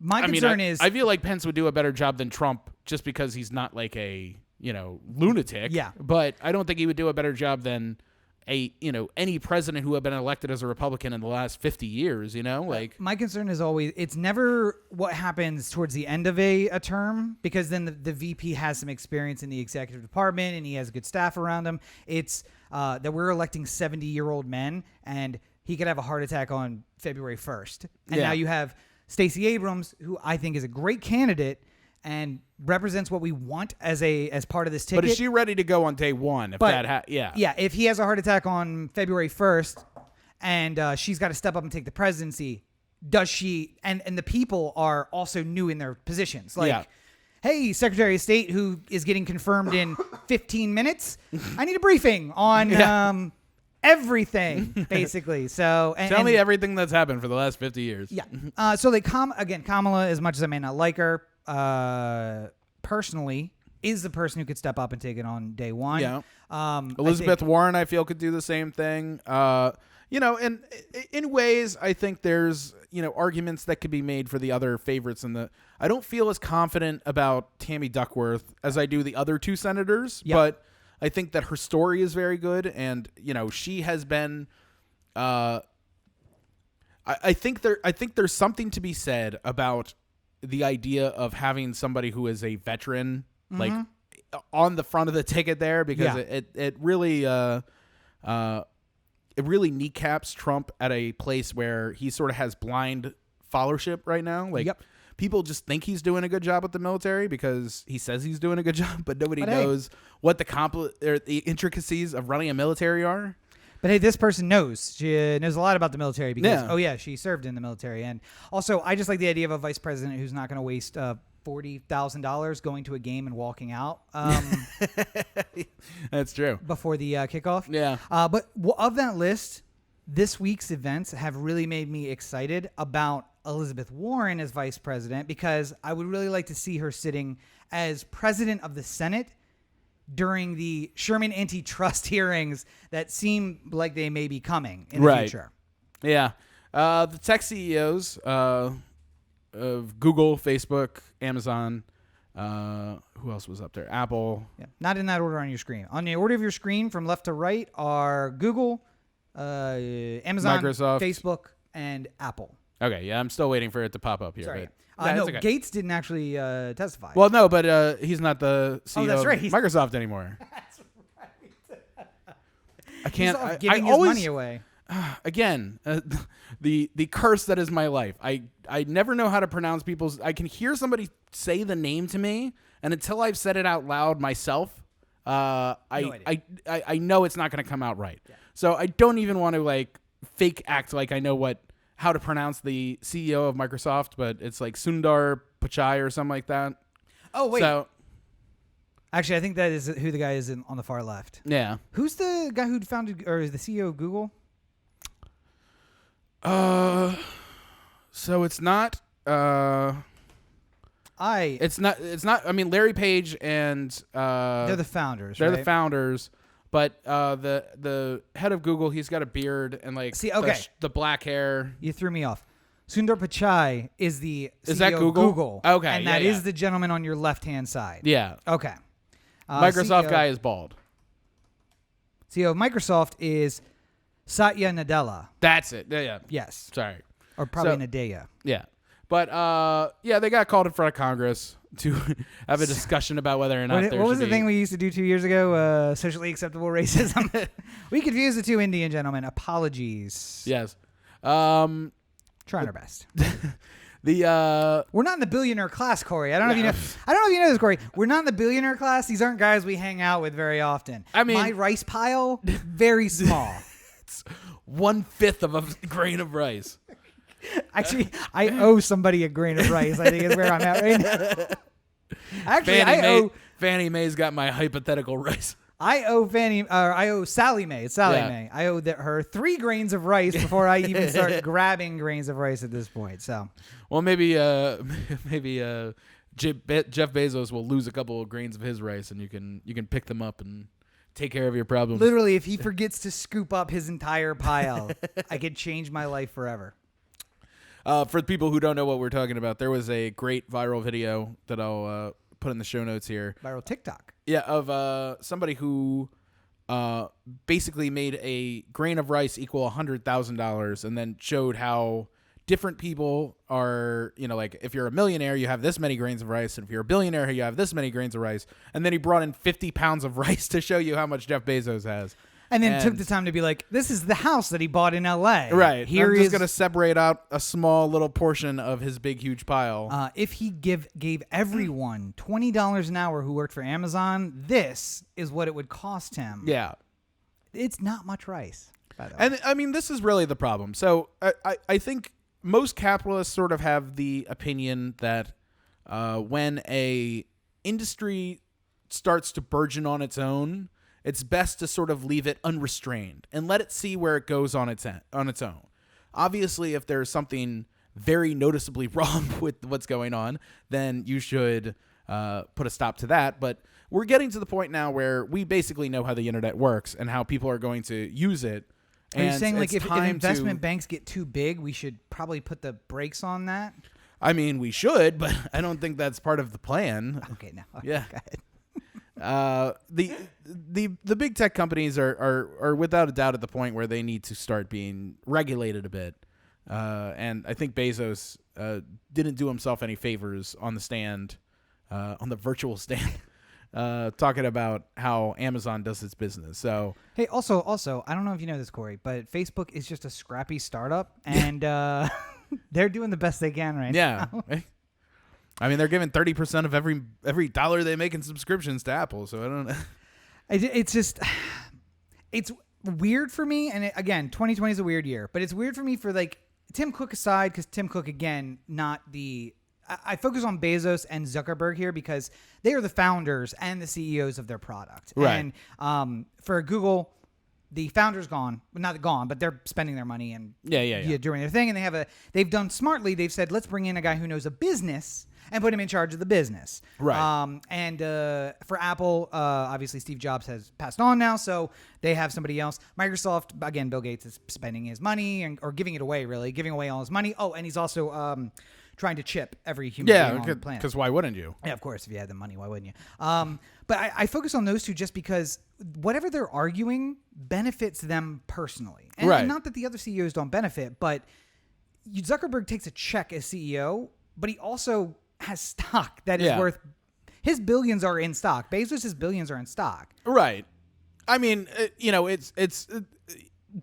My concern is I feel like Pence would do a better job than Trump just because he's not like a lunatic. Yeah. But I don't think he would do a better job than any president who had been elected as a Republican in the last 50 years, like my concern is always it's never what happens towards the end of a term, because then the VP has some experience in the executive department and he has good staff around him. It's that we're electing 70-year-old men and he could have a heart attack on February 1st. And now you have Stacey Abrams, who I think is a great candidate and represents what we want as part of this ticket. But is she ready to go on day one? If he has a heart attack on February 1st and she's got to step up and take the presidency, does she? And the people are also new in their positions. Like, hey, Secretary of State, who is getting confirmed in 15 minutes, I need a briefing on everything, basically. So tell me everything that's happened for the last 50 years. Yeah. So Kamala, as much as I may not like her, personally, is the person who could step up and take it on day one. Yeah. Elizabeth Warren, I feel, could do the same thing. And in ways, I think there's arguments that could be made for the other favorites I don't feel as confident about Tammy Duckworth as I do the other two senators, but I think that her story is very good, and she has been. I think there's something to be said about the idea of having somebody who is a veteran, like on the front of the ticket there, because it really kneecaps Trump at a place where he sort of has blind followership right now. Like people just think he's doing a good job with the military because he says he's doing a good job, but nobody knows what the intricacies of running a military are. But hey, this person knows. She knows a lot about the military because, she served in the military. And also, I just like the idea of a vice president who's not going to waste $40,000 going to a game and walking out. That's true. Before the kickoff. Yeah. But of that list, this week's events have really made me excited about Elizabeth Warren as vice president, because I would really like to see her sitting as president of the Senate during the Sherman antitrust hearings that seem like they may be coming in the future. Yeah. The tech CEOs of Google, Facebook, Amazon, who else was up there? Apple. Yeah. Not in that order on your screen. On the order of your screen from left to right are Google, Amazon, Microsoft, Facebook, and Apple. Okay, yeah, I'm still waiting for it to pop up here. Sorry. But, no, okay. Gates didn't actually testify. Well, no, but he's not the CEO that's right. of Microsoft anymore. That's right. I can't. He's giving his money away. Again, the curse that is my life. I never know how to pronounce people's. I can hear somebody say the name to me, and until I've said it out loud myself, I know it's not going to come out right. Yeah. So I don't even want to fake act like I know how to pronounce the CEO of Microsoft, but it's like Sundar Pichai or something like that. Oh wait. So, actually, I think that is who the guy is on the far left. Yeah. Who's the guy who founded or is the CEO of Google? So it's not. It's not. I mean, Larry Page and they're the founders. They're right? the founders. But the head of Google, he's got a beard and the black hair. You threw me off. Sundar Pichai is the CEO is that Google? of Google. Okay, and that is the gentleman on your left-hand side. Yeah. Okay. Microsoft CEO, guy is bald. CEO of Microsoft is Satya Nadella. That's it. Yeah. Yes. Sorry. Or probably Nadella. Yeah. But, they got called in front of Congress to have a discussion about whether or not What was the thing we used to do 2 years ago? Socially acceptable racism. We confused the two Indian gentlemen. Apologies. Yes. Trying our best. We're not in the billionaire class, Corey. I don't know if you know. I don't know if you know this, Corey. We're not in the billionaire class. These aren't guys we hang out with very often. I mean, my rice pile, very small. It's 1/5 of a grain of rice. Actually, I owe somebody a grain of rice. I think is where I'm at right now. Actually, Fannie Mae's got my hypothetical rice. I owe Sally Mae. It's Sally Mae. I owe her 3 grains of rice before I even start grabbing grains of rice at this point. So, well, maybe Jeff Bezos will lose a couple of grains of his rice, and you can pick them up and take care of your problems. Literally, if he forgets to scoop up his entire pile, I could change my life forever. For the people who don't know what we're talking about, there was a great viral video that I'll put in the show notes here. Viral TikTok. Yeah, of somebody who basically made a grain of rice equal $100,000 and then showed how different people are, like if you're a millionaire, you have this many grains of rice, and if you're a billionaire, you have this many grains of rice. And then he brought in 50 pounds of rice to show you how much Jeff Bezos has. And then took the time to be like, this is the house that he bought in L.A. Right. Here I'm just going to separate out a small little portion of his big, huge pile. If he gave everyone $20 an hour who worked for Amazon, this is what it would cost him. Yeah. It's not much rice, by the way. And, I mean, this is really the problem. So I think most capitalists sort of have the opinion that when a industry starts to burgeon on its own, it's best to sort of leave it unrestrained and let it see where it goes on its own. Obviously, if there's something very noticeably wrong with what's going on, then you should put a stop to that. But we're getting to the point now where we basically know how the internet works and how people are going to use it. Are you saying like if investment banks get too big, we should probably put the brakes on that? I mean, we should, but I don't think that's part of the plan. Okay, no. Yeah. Go ahead. The big tech companies are without a doubt at the point where they need to start being regulated a bit. And I think Bezos didn't do himself any favors on the stand, on the virtual stand, talking about how Amazon does its business. So hey, also, I don't know if you know this, Corey, but Facebook is just a scrappy startup, and they're doing the best they can right now. I mean, they're giving 30% of every dollar they make in subscriptions to Apple. So I don't know. It's just, it's weird for me. And again, 2020 is a weird year, but it's weird for me for like Tim Cook aside, because Tim Cook, again, I focus on Bezos and Zuckerberg here because they are the founders and the CEOs of their product. Right. And for Google, the founder's gone, not gone, but they're spending their money and doing their thing. And they've done smartly. They've said, let's bring in a guy who knows a business and put him in charge of the business. Right. And for Apple, obviously Steve Jobs has passed on now, so they have somebody else. Microsoft, again, Bill Gates is spending his money or giving it away, really, giving away all his money. Oh, and he's also trying to chip every human being on the planet. Because why wouldn't you? Yeah, of course. If you had the money, why wouldn't you? But I focus on those two just because whatever they're arguing benefits them personally. And not that the other CEOs don't benefit, but Zuckerberg takes a check as CEO, but he also has stock that is worth. His billions are in stock. Bezos' billions are in stock. Right. I mean, it's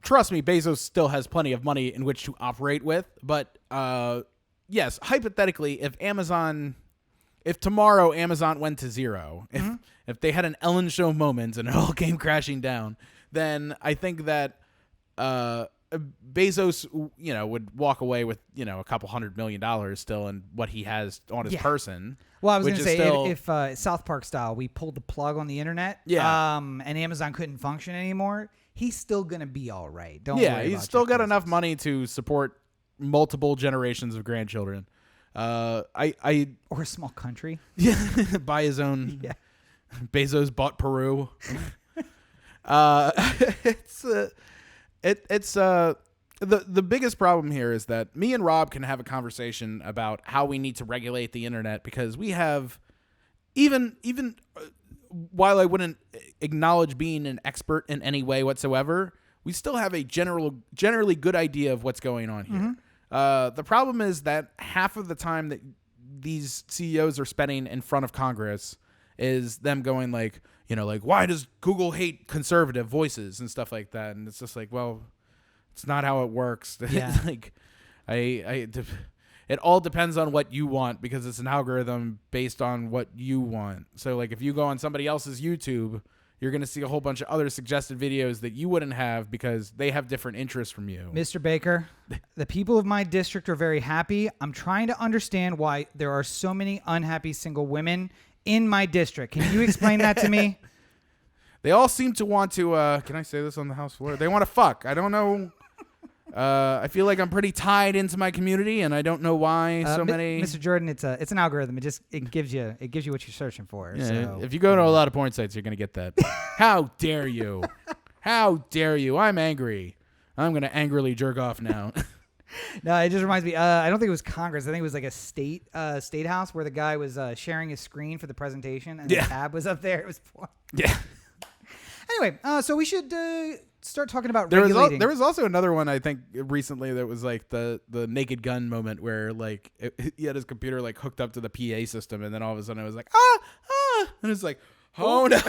trust me, Bezos still has plenty of money in which to operate with. But yes, hypothetically, if tomorrow Amazon went to zero, if they had an Ellen Show moment and it all came crashing down, then I think that Bezos, would walk away with, a couple $100 million still in what he has on his person. Well, I was going to say, if South Park style, we pulled the plug on the internet, and Amazon couldn't function anymore, he's still going to be all right. Don't worry about it. Yeah, he's still got enough money to support multiple generations of grandchildren. Or a small country. Yeah, buy his own. Yeah. Bezos bought Peru. It's the biggest problem here is that me and Rob can have a conversation about how we need to regulate the internet because we have even while I wouldn't acknowledge being an expert in any way whatsoever, we still have a generally good idea of what's going on here. The problem is that half of the time that these CEOs are spending in front of Congress is them going like, why does Google hate conservative voices and stuff like that? And it's just like, well, it's not how it works. Yeah. Like, it all depends on what you want because it's an algorithm based on what you want. So like if you go on somebody else's YouTube, you're going to see a whole bunch of other suggested videos that you wouldn't have because they have different interests from you. Mr. Baker, the people of my district are very happy. I'm trying to understand why there are so many unhappy single women in my district. Can you explain that to me? They all seem to want to, can I say this on the House floor? They want to fuck. I don't know. I feel like I'm pretty tied into my community, and I don't know why so many. Mr. Jordan, it's an algorithm. It gives you what you're searching for. Yeah, so. if you go to a lot of porn sites, you're gonna get that. How dare you? How dare you? I'm angry. I'm gonna angrily jerk off now. No, it just reminds me. I don't think it was Congress. I think it was like a state house where the guy was sharing his screen for the presentation, and the tab was up there. It was porn. Yeah. Anyway, so we should start talking about regulating. There was also another one I think recently that was like the Naked Gun moment where like he had his computer like hooked up to the PA system, and then all of a sudden it was like and it's like oh no.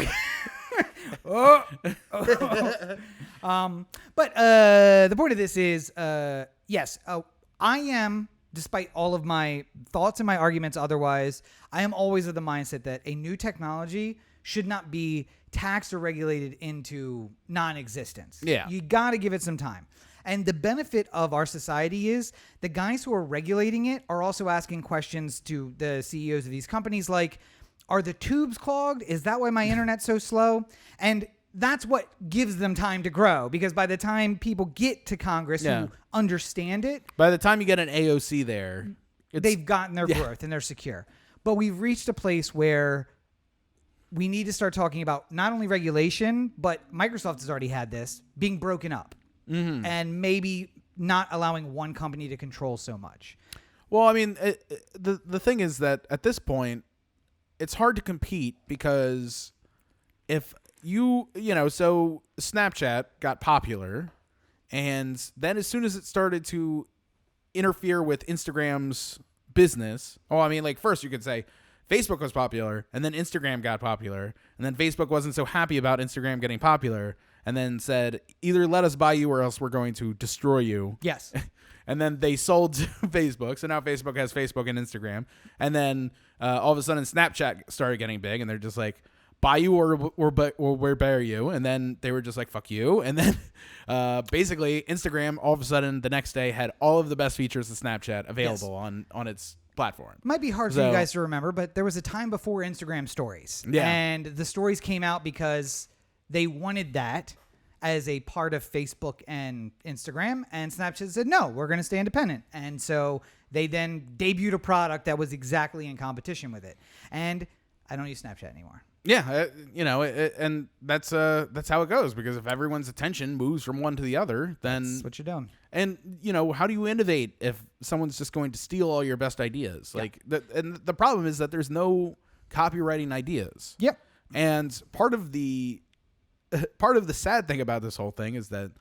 But the point of this is, yes, I am, despite all of my thoughts and my arguments otherwise, I am always of the mindset that a new technology should not be taxed or regulated into non-existence. Yeah. You got to give it some time. And the benefit of our society is the guys who are regulating it are also asking questions to the CEOs of these companies like, are the tubes clogged? Is that why my internet's so slow? And that's what gives them time to grow, because by the time people get to Congress who understand it, by the time you get an AOC there, they've gotten their growth and they're secure. But we've reached a place where we need to start talking about not only regulation, but Microsoft has already had this being broken up and maybe not allowing one company to control so much. Well, I mean, the thing is that at this point, it's hard to compete because if so Snapchat got popular, and then as soon as it started to interfere with Instagram's business, first you could say Facebook was popular, and then Instagram got popular, and then Facebook wasn't so happy about Instagram getting popular, and then said, either let us buy you or else we're going to destroy you. Yes. And then they sold to Facebook, so now Facebook has Facebook and Instagram, and then all of a sudden Snapchat started getting big, and they're just like, buy you or we'll bury you, and then they were just like, fuck you, and then basically Instagram all of a sudden the next day had all of the best features of Snapchat available on its platform. Might be hard for you guys to remember, but there was a time before Instagram stories. Yeah. And the stories came out because they wanted that as a part of Facebook and Instagram, and Snapchat said, no, we're going to stay independent. And so they then debuted a product that was exactly in competition with it. And I don't use Snapchat anymore. Yeah, and that's how it goes, because if everyone's attention moves from one to the other, then that's what you're doing. And how do you innovate if someone's just going to steal all your best ideas? Yeah. And the problem is that there's no copywriting ideas. Yep. And part of the sad thing about this whole thing is that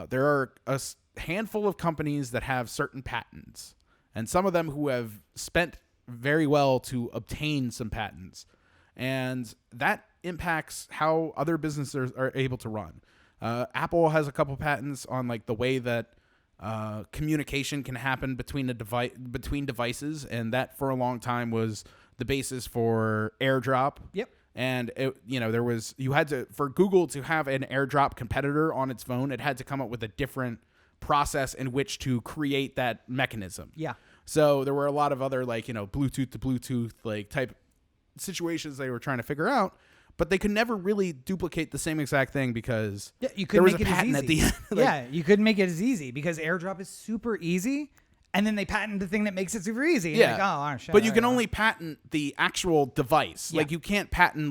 there are a handful of companies that have certain patents, and some of them who have spent very well to obtain some patents. And that impacts how other businesses are able to run. Apple has a couple patents on like the way that communication can happen between devices, and that for a long time was the basis for AirDrop. Yep. And for Google to have an AirDrop competitor on its phone, it had to come up with a different process in which to create that mechanism. Yeah. So there were a lot of other Bluetooth to Bluetooth type situations they were trying to figure out, but they could never really duplicate the same exact thing because there was a patent at the end. You couldn't make it as easy because AirDrop is super easy, and then they patent the thing that makes it super easy. Yeah, but you can only patent the actual device. Yeah. Like you can't patent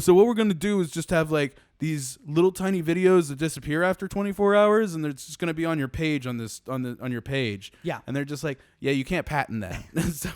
so what we're going to do is just have these little tiny videos that disappear after 24 hours, and it's just going to be on your page on your page. Yeah, and they're just like, yeah, you can't patent that.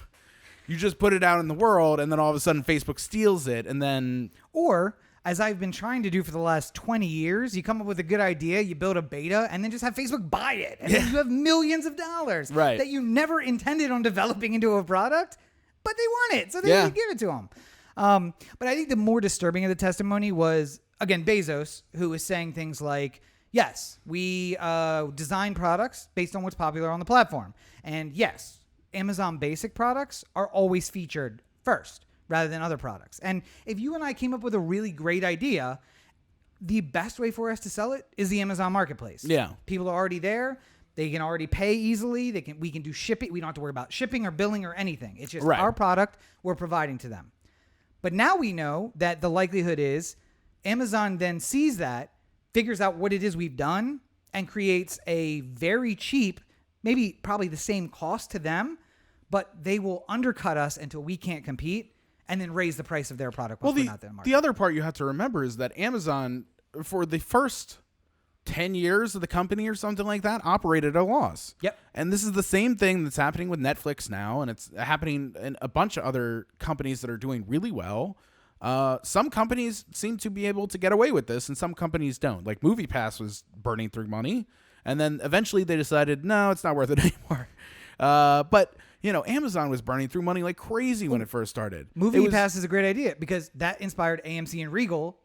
You just put it out in the world, and then all of a sudden Facebook steals it, and then... Or, as I've been trying to do for the last 20 years, you come up with a good idea, you build a beta, and then just have Facebook buy it. And then you have millions of dollars that you never intended on developing into a product, but they want it, so they give it to them. But I think the more disturbing of the testimony was, again, Bezos, who was saying things like, yes, we design products based on what's popular on the platform. And yes, Amazon basic products are always featured first rather than other products. And if you and I came up with a really great idea, the best way for us to sell it is the Amazon marketplace. Yeah. People are already there. They can already pay easily. We can do shipping. We don't have to worry about shipping or billing or anything. It's just our product we're providing to them. But now we know that the likelihood is Amazon then sees that, figures out what it is we've done, and creates a very cheap, maybe probably the same cost to them, but they will undercut us until we can't compete and then raise the price of their product once we're not there in the market. The other part you have to remember is that Amazon, for the first 10 years of the company or something like that, operated at a loss. Yep. And this is the same thing that's happening with Netflix now, and it's happening in a bunch of other companies that are doing really well. Some companies seem to be able to get away with this, and some companies don't. Like MoviePass was burning through money, and then eventually they decided, no, it's not worth it anymore. But Amazon was burning through money like crazy when it first started. MoviePass is a great idea because that inspired AMC and Regal.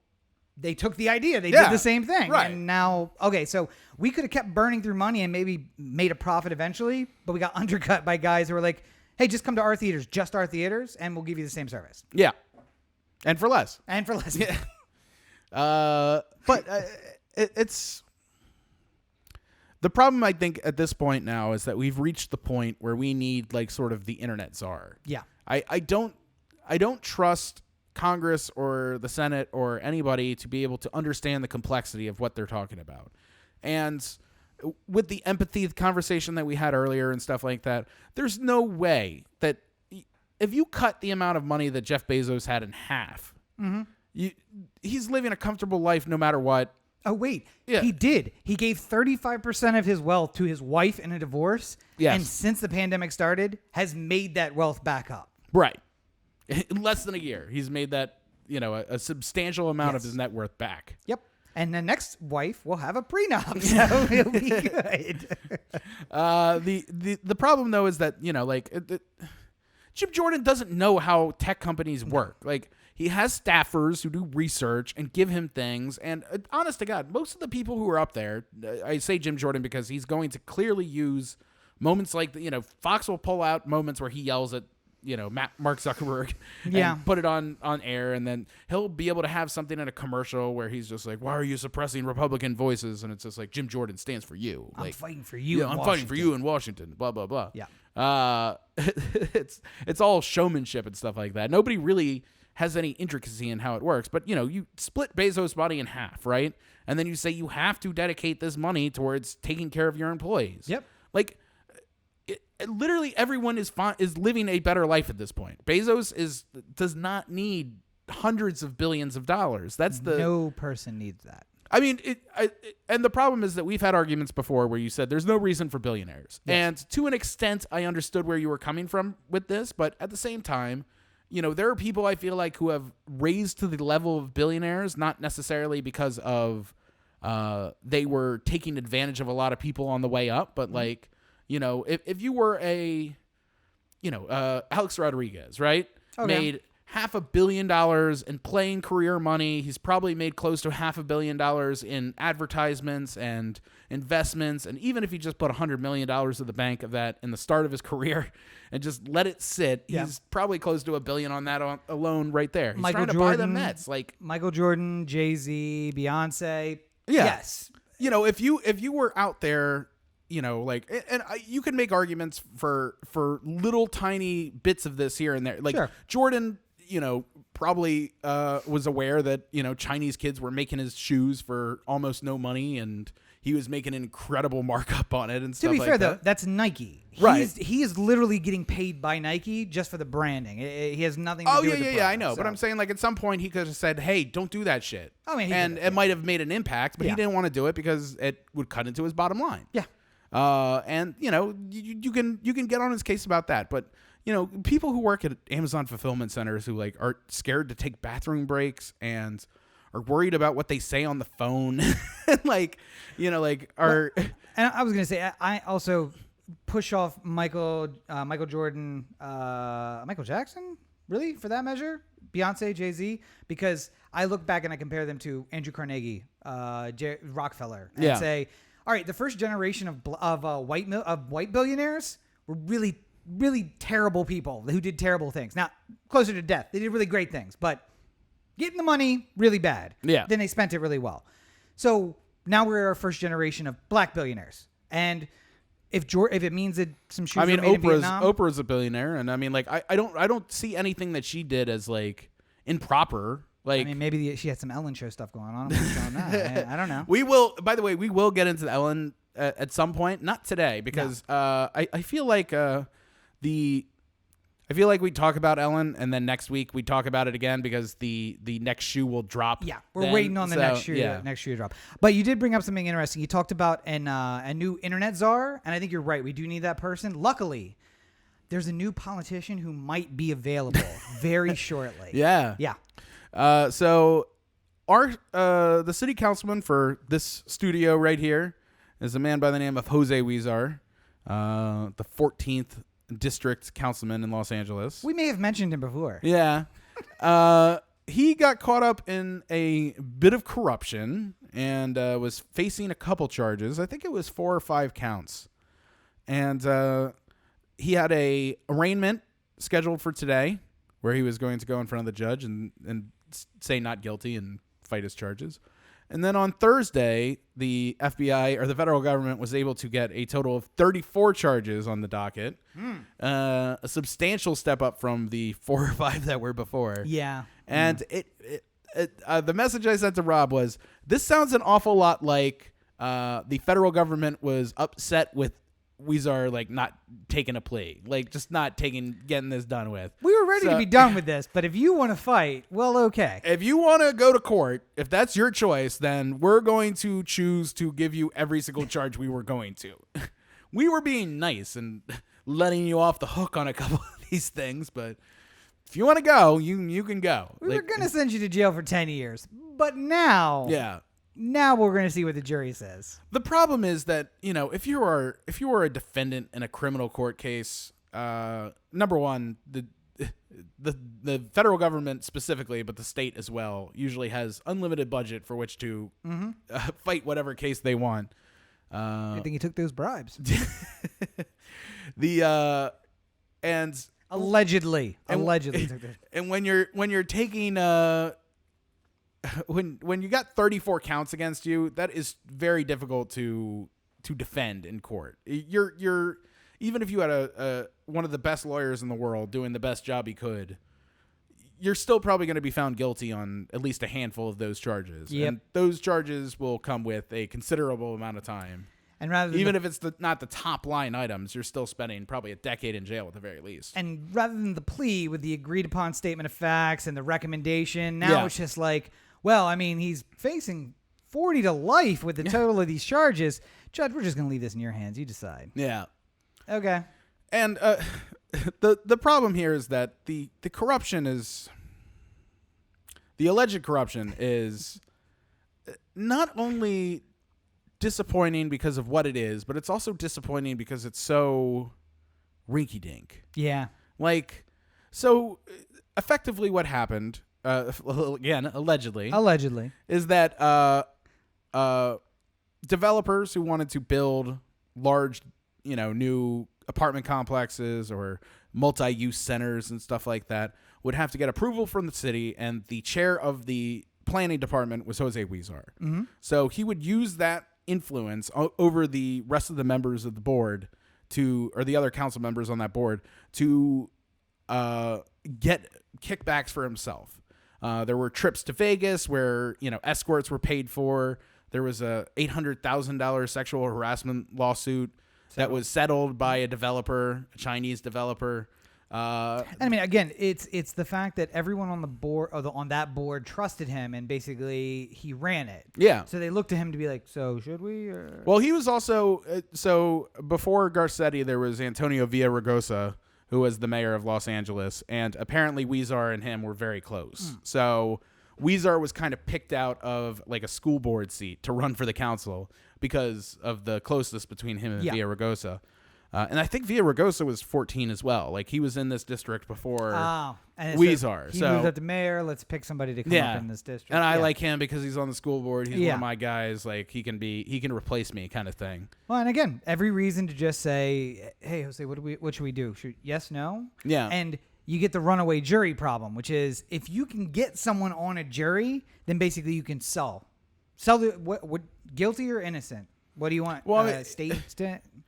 They took the idea. They did the same thing. Right. And now, okay, so we could have kept burning through money and maybe made a profit eventually, but we got undercut by guys who were like, hey, just come to our theaters, just our theaters, and we'll give you the same service. Yeah. And for less. Yeah. But it's... The problem, I think, at this point now is that we've reached the point where we need, like, sort of the internet czar. Yeah. I don't trust Congress or the Senate or anybody to be able to understand the complexity of what they're talking about. And with the empathy conversation that we had earlier and stuff like that, there's no way that if you cut the amount of money that Jeff Bezos had in half, he's living a comfortable life no matter what. Oh, wait. Yeah. He did. He gave 35% of his wealth to his wife in a divorce. Yes. And since the pandemic started, has made that wealth back up. Right. In less than a year, he's made that, a substantial amount of his net worth back. Yep. And the next wife will have a prenup, so it'll be good. The problem, though, is that, Jim Jordan doesn't know how tech companies work. Like, he has staffers who do research and give him things. And honest to God, most of the people who are up there, I say Jim Jordan because he's going to clearly use moments like, Fox will pull out moments where he yells at, Mark Zuckerberg and put it on air. And then he'll be able to have something in a commercial where he's just like, why are you suppressing Republican voices? And it's just like, Jim Jordan stands for you. I'm fighting for you. I'm fighting for you in Washington, blah, blah, blah. Yeah. It's all showmanship and stuff like that. Nobody really has any intricacy in how it works. But, you split Bezos' money in half, right? And then you say you have to dedicate this money towards taking care of your employees. Yep. Like, literally everyone is living a better life at this point. Bezos does not need hundreds of billions of dollars. No person needs that. I mean, and the problem is that we've had arguments before where you said there's no reason for billionaires. Yes. And to an extent, I understood where you were coming from with this. But at the same time, there are people I feel like who have raised to the level of billionaires, not necessarily because of they were taking advantage of a lot of people on the way up, but like, if you were Alex Rodriguez, right? Made $500 million in playing career money. He's probably made close to $500 million in advertisements and investments. And even if he just put $100 million of the bank of that in the start of his career and just let it sit, he's probably close to $1 billion on that alone right there. He's trying to buy the Mets. Like Michael Jordan, Jay-Z, Beyonce. Yeah. Yes. If you were out there, you can make arguments for little tiny bits of this here and there. Like Jordan, probably was aware that, Chinese kids were making his shoes for almost no money and he was making an incredible markup on it and stuff like that. To be fair, though, that's Nike. Right. He is literally getting paid by Nike just for the branding. He has nothing to do with the product. I know. So. But I'm saying, like, at some point he could have said, hey, don't do that shit. I mean, it might have made an impact, but he didn't want to do it because it would cut into his bottom line. Yeah. And you can get on his case about that, but people who work at Amazon fulfillment centers who like are scared to take bathroom breaks and are worried about what they say on the phone, like, are. And I was gonna say, I also push off Michael Jordan, Michael Jackson, really, for that measure, Beyonce, Jay-Z, because I look back and I compare them to Andrew Carnegie, Rockefeller, and say, all right, the first generation of white billionaires were really, really terrible people who did terrible things. Now, closer to death, they did really great things, but getting the money really bad. Yeah. Then they spent it really well. So now we're our first generation of black billionaires, and if it means that some shoes. I mean, Oprah's a billionaire, and I mean, like, I don't see anything that she did as like improper. Like, I mean, maybe she had some Ellen show stuff going on. I don't know. We will. By the way, we will get into Ellen at some point. Not today, because I feel like I feel like we talk about Ellen, and then next week we talk about it again because the next shoe will drop. Yeah, we're waiting on the next shoe to drop. But you did bring up something interesting. You talked about a new internet czar, and I think you're right. We do need that person. Luckily, there's a new politician who might be available very shortly. Yeah. So the city councilman for this studio right here is a man by the name of Jose Huizar, the 14th district councilman in Los Angeles. We may have mentioned him before. Yeah. He got caught up in a bit of corruption and was facing a couple charges. I think it was 4 or 5 counts. And he had a arraignment scheduled for today where he was going to go in front of the judge and say not guilty and fight his charges. And then on Thursday, the FBI or the federal government was able to get a total of 34 charges on the docket, a substantial step up from the 4 or 5 that were before. Yeah. And the message I sent to Rob was, this sounds an awful lot like the federal government was upset with Huizar, like, not taking a plea, like, just not getting this done with. We were ready to be done with this, but if you want to fight, well, okay. If you want to go to court, if that's your choice, then we're going to choose to give you every single charge we were going to. We were being nice and letting you off the hook on a couple of these things, but if you want to go, you can go. We were going to send you to jail for 10 years, but now... Yeah. Now we're going to see what the jury says. The problem is that, if you are a defendant in a criminal court case, number one, the federal government specifically, but the state as well, usually has unlimited budget for which to fight whatever case they want. I think he took those bribes. And allegedly, and when you're taking when you got 34 counts against you, that is very difficult to defend in court. You're even if you had a one of the best lawyers in the world doing the best job he could, you're still probably going to be found guilty on at least a handful of those charges. Yep. And those charges will come with a considerable amount of time. And rather than even if it's not the top line items, you're still spending probably a decade in jail at the very least. And rather than the plea with the agreed upon statement of facts and the recommendation, now it's just like, well, I mean, he's facing 40 to life with the total of these charges. Judge, we're just going to leave this in your hands. You decide. Yeah. Okay. And the problem here is that the corruption is... The alleged corruption is not only disappointing because of what it is, but it's also disappointing because it's so rinky-dink. Yeah. Like, so effectively what happened... again, allegedly, is that developers who wanted to build large, new apartment complexes or multi-use centers and stuff like that would have to get approval from the city, and the chair of the planning department was Jose Huizar. Mm-hmm. So he would use that influence over the rest of the members of the board or the other council members on that board to get kickbacks for himself. There were trips to Vegas where, escorts were paid for. There was a $800,000 sexual harassment lawsuit that was settled by a Chinese developer. And I mean, again, it's the fact that everyone on the board on that board trusted him, and basically he ran it. Yeah. So they looked to him to be like, so should we? Or? Well, he was also so before Garcetti, there was Antonio Villaraigosa, who was the mayor of Los Angeles, and apparently Huizar and him were very close. So Huizar was kind of picked out of like a school board seat to run for the council because of the closeness between him and Villaraigosa. And I think Villaraigosa was 14 as well. Like he was in this district before Huizar. He moved up to mayor. Let's pick somebody to come up in this district. And I like him because he's on the school board. He's one of my guys. Like he can replace me, kind of thing. Well, and again, every reason to just say, "Hey, Jose, what should we do? Yes, no." Yeah. And you get the runaway jury problem, which is if you can get someone on a jury, then basically you can sell the what guilty or innocent. What do you want? Well, state.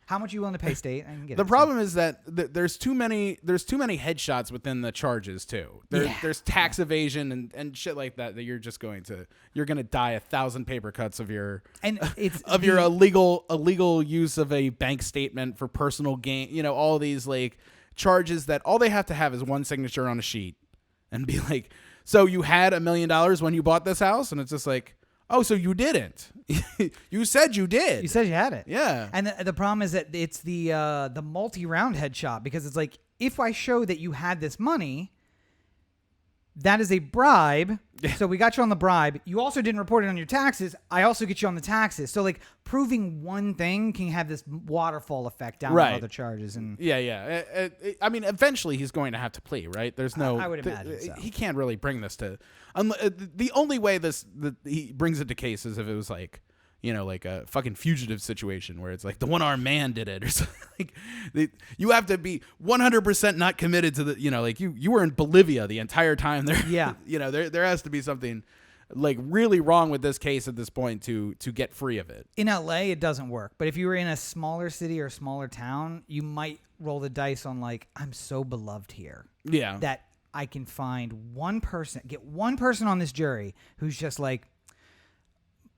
How much are you willing to pay state? I can get the problem is that there's too many headshots within the charges too. There's tax evasion and shit like that you're just going to die 1,000 paper cuts of your your illegal use of a bank statement for personal gain. You know, all these like charges that all they have to have is one signature on a sheet and be like, so you had $1 million when you bought this house, and it's just like, oh, so you didn't. You said you did. You said you had it. Yeah. And the problem is that it's the multi-round headshot, because it's like, if I show that you had this money, that is a bribe. So we got you on the bribe. You also didn't report it on your taxes. I also get you on the taxes. So like proving one thing can have this waterfall effect down on other charges. And I mean, eventually he's going to have to plea, right? There's no. I would imagine so. He can't really bring this to. The only way that he brings it to case is if it was like, you know, like a fucking fugitive situation where it's like the one-armed man did it or something. Like you have to be 100% not committed to the, you know, like you were in Bolivia the entire time there. Yeah. You know, there has to be something like really wrong with this case at this point to get free of it. In LA, it doesn't work. But if you were in a smaller city or smaller town, you might roll the dice on like, I'm so beloved here. Yeah. That I can find get one person on this jury who's just like,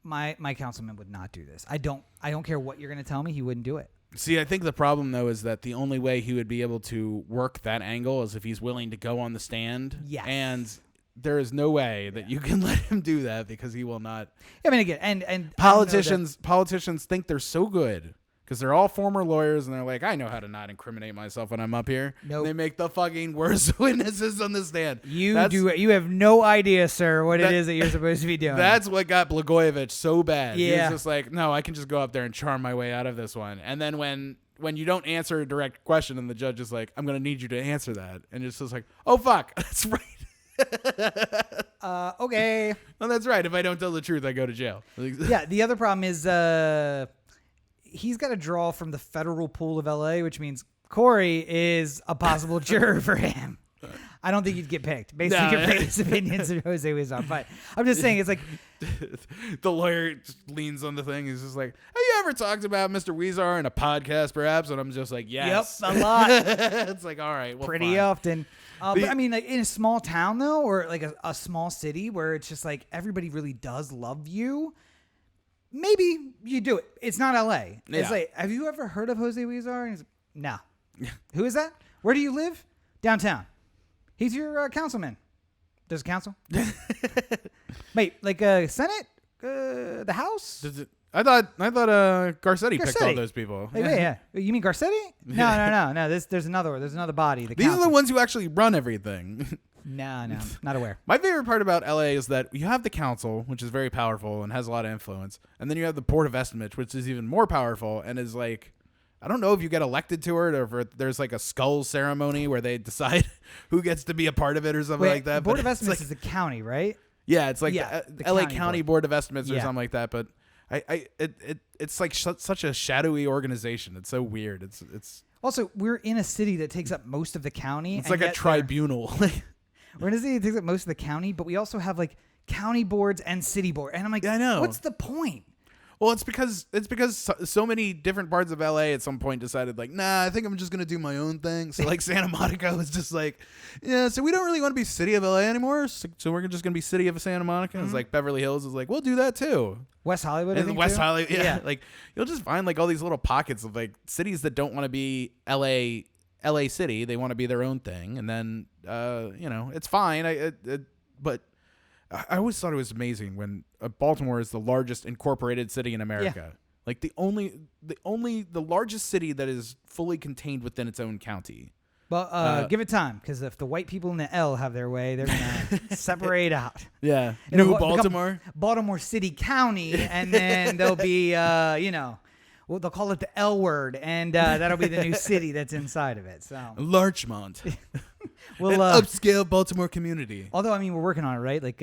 my councilman would not do this. I don't care what you're going to tell me. He wouldn't do it. See, I think the problem, though, is that the only way he would be able to work that angle is if he's willing to go on the stand. Yes. And there is no way that you can let him do that because he will not. I mean, again, and politicians think they're so good because they're all former lawyers and they're like, I know how to not incriminate myself when I'm up here. Nope. They make the fucking worst witnesses on the stand. You have no idea, sir, what it is that you're supposed to be doing. That's what got Blagojevich so bad. Yeah. He was just like, no, I can just go up there and charm my way out of this one. And then when you don't answer a direct question and the judge is like, I'm going to need you to answer that. And it's just like, oh, fuck, that's right. Okay. Well, that's right. If I don't tell the truth, I go to jail. Yeah, the other problem is he's got to draw from the federal pool of LA, which means Corey is a possible juror for him. I don't think he'd get picked based on your previous opinions of Jose Huizar. But I'm just saying, it's like the lawyer just leans on the thing. He's just like, have you ever talked about Mr. Huizar in a podcast, perhaps? And I'm just like, yes. Yep, a lot. It's like, all right, well, pretty fine. often. But I mean, like in a small town though, or like a small city where it's just like everybody really does love you. Maybe you do it. It's not LA. Yeah. It's like, have you ever heard of Jose Huizar? And he's like, no. Who is that? Where do you live? Downtown. He's your councilman. There's a council? Wait, like Senate? The House? I thought Garcetti picked all those people. Wait, yeah. You mean Garcetti? No. There's another one. There's another body. These are the ones who actually run everything. No, not aware. My favorite part about LA is that you have the council, which is very powerful and has a lot of influence, and then you have the Board of Estimates, which is even more powerful and is like, I don't know if you get elected to it or if there's like a skull ceremony where they decide who gets to be a part of it or something like that. Board of Estimates is the county, right? Yeah, it's like the LA County Board of Estimates or something like that. But it's like such a shadowy organization. It's so weird. It's also, we're in a city that takes up most of the county. It's like a tribunal. We're in a city that takes up most of the county, but we also have like county boards and city board. And I'm like, I know. What's the point? Well, it's because so many different parts of LA at some point decided like, nah, I think I'm just gonna do my own thing. So like Santa Monica was just like, yeah, so we don't really want to be city of LA anymore. So we're just gonna be city of Santa Monica. Mm-hmm. It's like Beverly Hills is like, we'll do that too. West Hollywood, and West Hollywood, yeah. Like you'll just find like all these little pockets of like cities that don't want to be LA City. They want to be their own thing, and then it's fine. But I always thought it was amazing when Baltimore is the largest incorporated city in America. Yeah. Like the largest city that is fully contained within its own county. But give it time, because if the white people in the L have their way, they're gonna separate out. Yeah, It'll New become Baltimore. Baltimore City County, and then there'll be well, they'll call it the L word, and that'll be the new city that's inside of it. So Larchmont, we'll an upscale Baltimore community. although I mean we're working on it, right? Like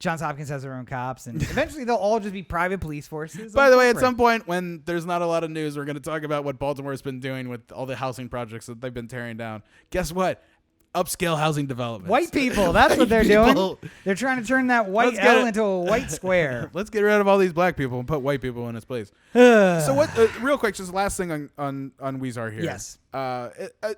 Johns Hopkins has their own cops, and eventually they'll all just be private police forces. By the way, at some point when there's not a lot of news, we're going to talk about what Baltimore's been doing with all the housing projects that they've been tearing down. Guess what? Upscale housing development. White people, that's what they're people. doing. They're trying to turn that white L into a white square. Let's get rid of all these black people and put white people in its place. So what? Real quick, just last thing on Huizar here. Yes.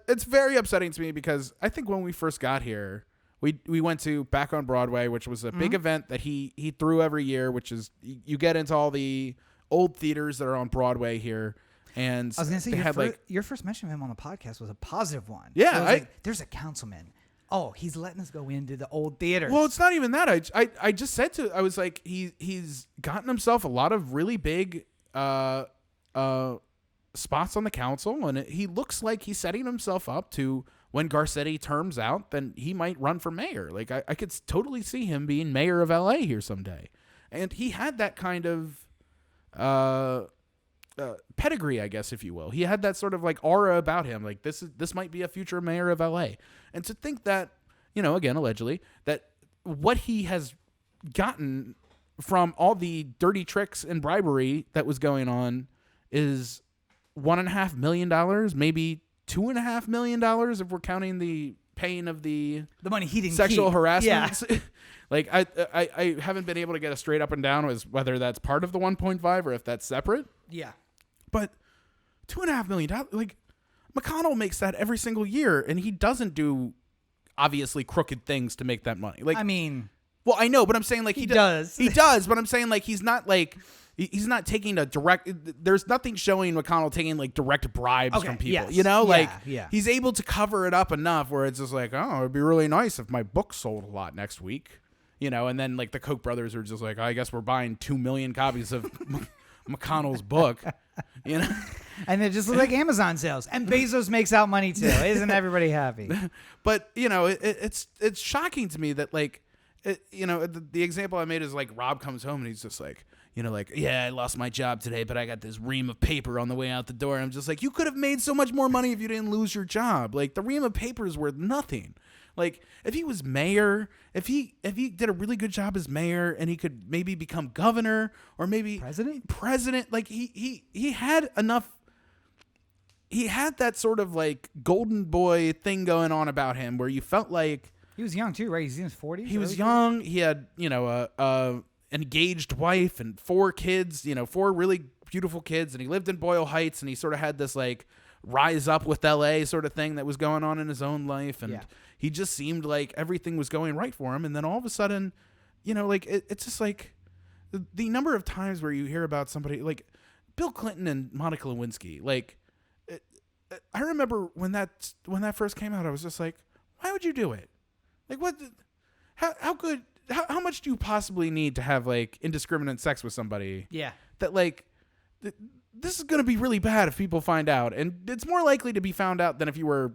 It's very upsetting to me because I think when we first got here, we went to Back on Broadway, which was a big event that he threw every year, which is you get into all the old theaters that are on Broadway here. And I was going to say, your first mention of him on the podcast was a positive one. Yeah. So like, there's a councilman. Oh, he's letting us go into the old theaters. Well, it's not even that. I just said I was like, he's gotten himself a lot of really big spots on the council, and he looks like he's setting himself up to, when Garcetti terms out, then he might run for mayor. Like I could totally see him being mayor of LA here someday. And he had that kind of pedigree, I guess, if you will. He had that sort of like aura about him. Like this might be a future mayor of LA. And to think that, again, allegedly, that what he has gotten from all the dirty tricks and bribery that was going on is $1.5 million, maybe $2.5 million if we're counting the paying of the money he didn't sexual keep. harassment. Yeah. Like I haven't been able to get a straight up and down as whether that's part of the 1.5 or if that's separate. Yeah. But $2.5 million, like McConnell makes that every single year, and he doesn't do obviously crooked things to make that money. Like, I mean, well, I know, but I'm saying like he does. He does, but I'm saying like he's not taking a direct. There's nothing showing McConnell taking like direct bribes from people. Yes. He's able to cover it up enough where it's just like, oh, it'd be really nice if my book sold a lot next week. And then like the Koch brothers are just like, I guess we're buying 2 million copies of McConnell's book. And it just looks like Amazon sales, and Bezos makes out money too. Isn't everybody happy? But it's shocking to me that like the example I made is like Rob comes home and he's just like, yeah, I lost my job today, but I got this ream of paper on the way out the door. And I'm just like, you could have made so much more money if you didn't lose your job. Like the ream of paper is worth nothing. Like if he was mayor, if he did a really good job as mayor, and he could maybe become governor or maybe president, like he had enough. He had that sort of like golden boy thing going on about him where you felt like he was young too, right? He's in his 40s. He was young. He had an engaged wife and 4 kids, 4 really beautiful kids, and he lived in Boyle Heights, and he sort of had this like rise up with LA sort of thing that was going on in his own life, and he just seemed like everything was going right for him. And then all of a sudden, like it's just like the number of times where you hear about somebody like Bill Clinton and Monica Lewinsky. Like I remember when that first came out, I was just like, why would you do it? Like what? How much do you possibly need to have like indiscriminate sex with somebody? Yeah. That like this is going to be really bad if people find out, and it's more likely to be found out than if you were,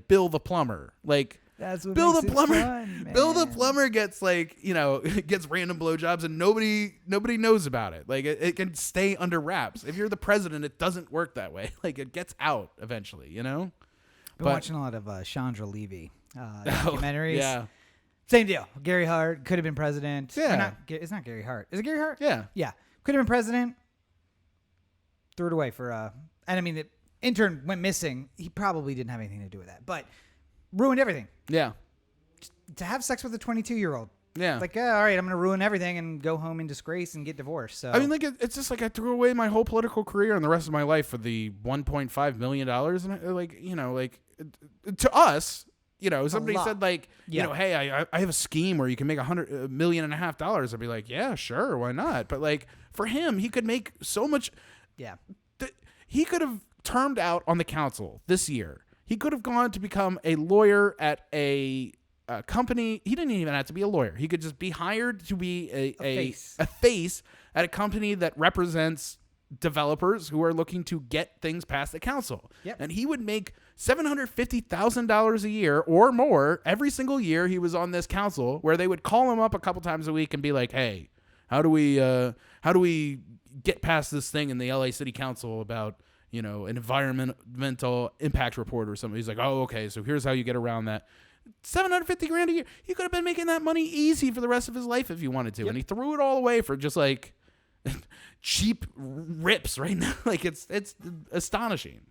Bill the plumber. Like that's what Bill makes the plumber. It fun, man. Bill the plumber gets like gets random blowjobs and nobody knows about it. Like it can stay under wraps. If you're the president, it doesn't work that way. Like it gets out eventually. Been watching a lot of Chandra Levy documentaries. Yeah. Same deal. Gary Hart could have been president. Yeah. It's not Gary Hart. Is it Gary Hart? Yeah. Yeah. Could have been president. Threw it away for and I mean the intern went missing. He probably didn't have anything to do with that, but ruined everything. Yeah. To have sex with a 22-year-old. Yeah. Like, all right, I'm going to ruin everything and go home in disgrace and get divorced. So I mean, like it's just like I threw away my whole political career and the rest of my life for the $1.5 million, and to us, somebody said like, hey, I have a scheme where you can make $100 million and a half dollars. I'd be like, yeah, sure, why not? But like for him, he could make so much. Yeah. He could have termed out on the council this year. He could have gone to become a lawyer at a company. He didn't even have to be a lawyer. He could just be hired to be a face at a company that represents developers who are looking to get things past the council. Yep. And he would make $750,000 a year or more every single year he was on this council, where they would call him up a couple times a week and be like, hey, how do we get past this thing in the LA City Council about, an environmental impact report or something? He's like, oh, okay, so here's how you get around that. $750,000 a year. He could have been making that money easy for the rest of his life if he wanted to. Yep. And he threw it all away for just like cheap rips right now. Like it's astonishing.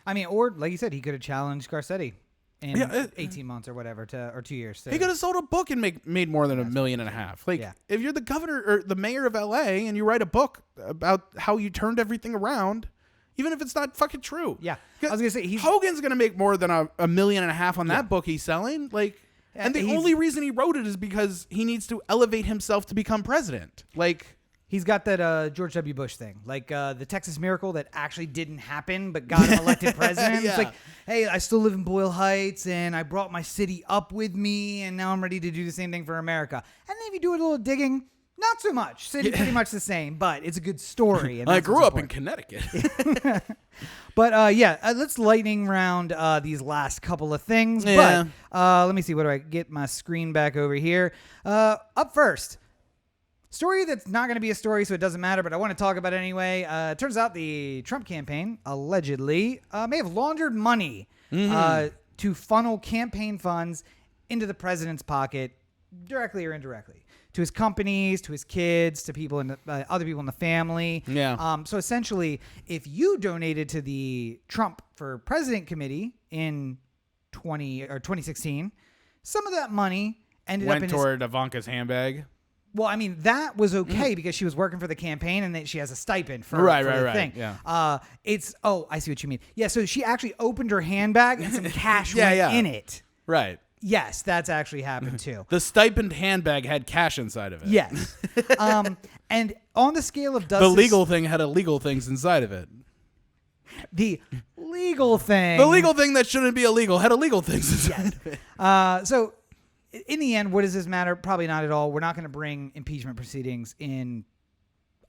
I mean, or like you said, he could have challenged Garcetti in 18 months or whatever, or 2 years. He could have sold a book and made more than $1.5 million. Like, if you're the governor or the mayor of LA and you write a book about how you turned everything around, even if it's not fucking true. Yeah. I was going to say, Hogan's going to make more than $1.5 million on that book he's selling. Like, and the only reason he wrote it is because he needs to elevate himself to become president. Like, he's got that George W. Bush thing, like the Texas Miracle that actually didn't happen but got him elected president. It's like, hey, I still live in Boyle Heights and I brought my city up with me and now I'm ready to do the same thing for America. And then if you do a little digging, not so much. City pretty much the same, but it's a good story. And I grew up in Connecticut. But let's lightning round these last couple of things. Yeah. But let me see. What do I get my screen back over here? Up first. Story that's not going to be a story, so it doesn't matter, but I want to talk about it anyway. It turns out the Trump campaign, allegedly, may have laundered money to funnel campaign funds into the president's pocket, directly or indirectly, to his companies, to his kids, to people in other people in the family. Yeah. So essentially, if you donated to the Trump for President Committee in 2016, some of that money went toward Ivanka's handbag. Well, I mean, that was okay because she was working for the campaign and that she has a stipend for the thing. Yeah. I see what you mean. Yeah, so she actually opened her handbag and some cash went in it. Right. Yes, that's actually happened too. The stipend handbag had cash inside of it. Yes. And on the scale of the legal thing had illegal things inside of it. The legal thing. The legal thing that shouldn't be illegal had illegal things inside of it. So in the end, what does this matter? Probably not at all. We're not going to bring impeachment proceedings in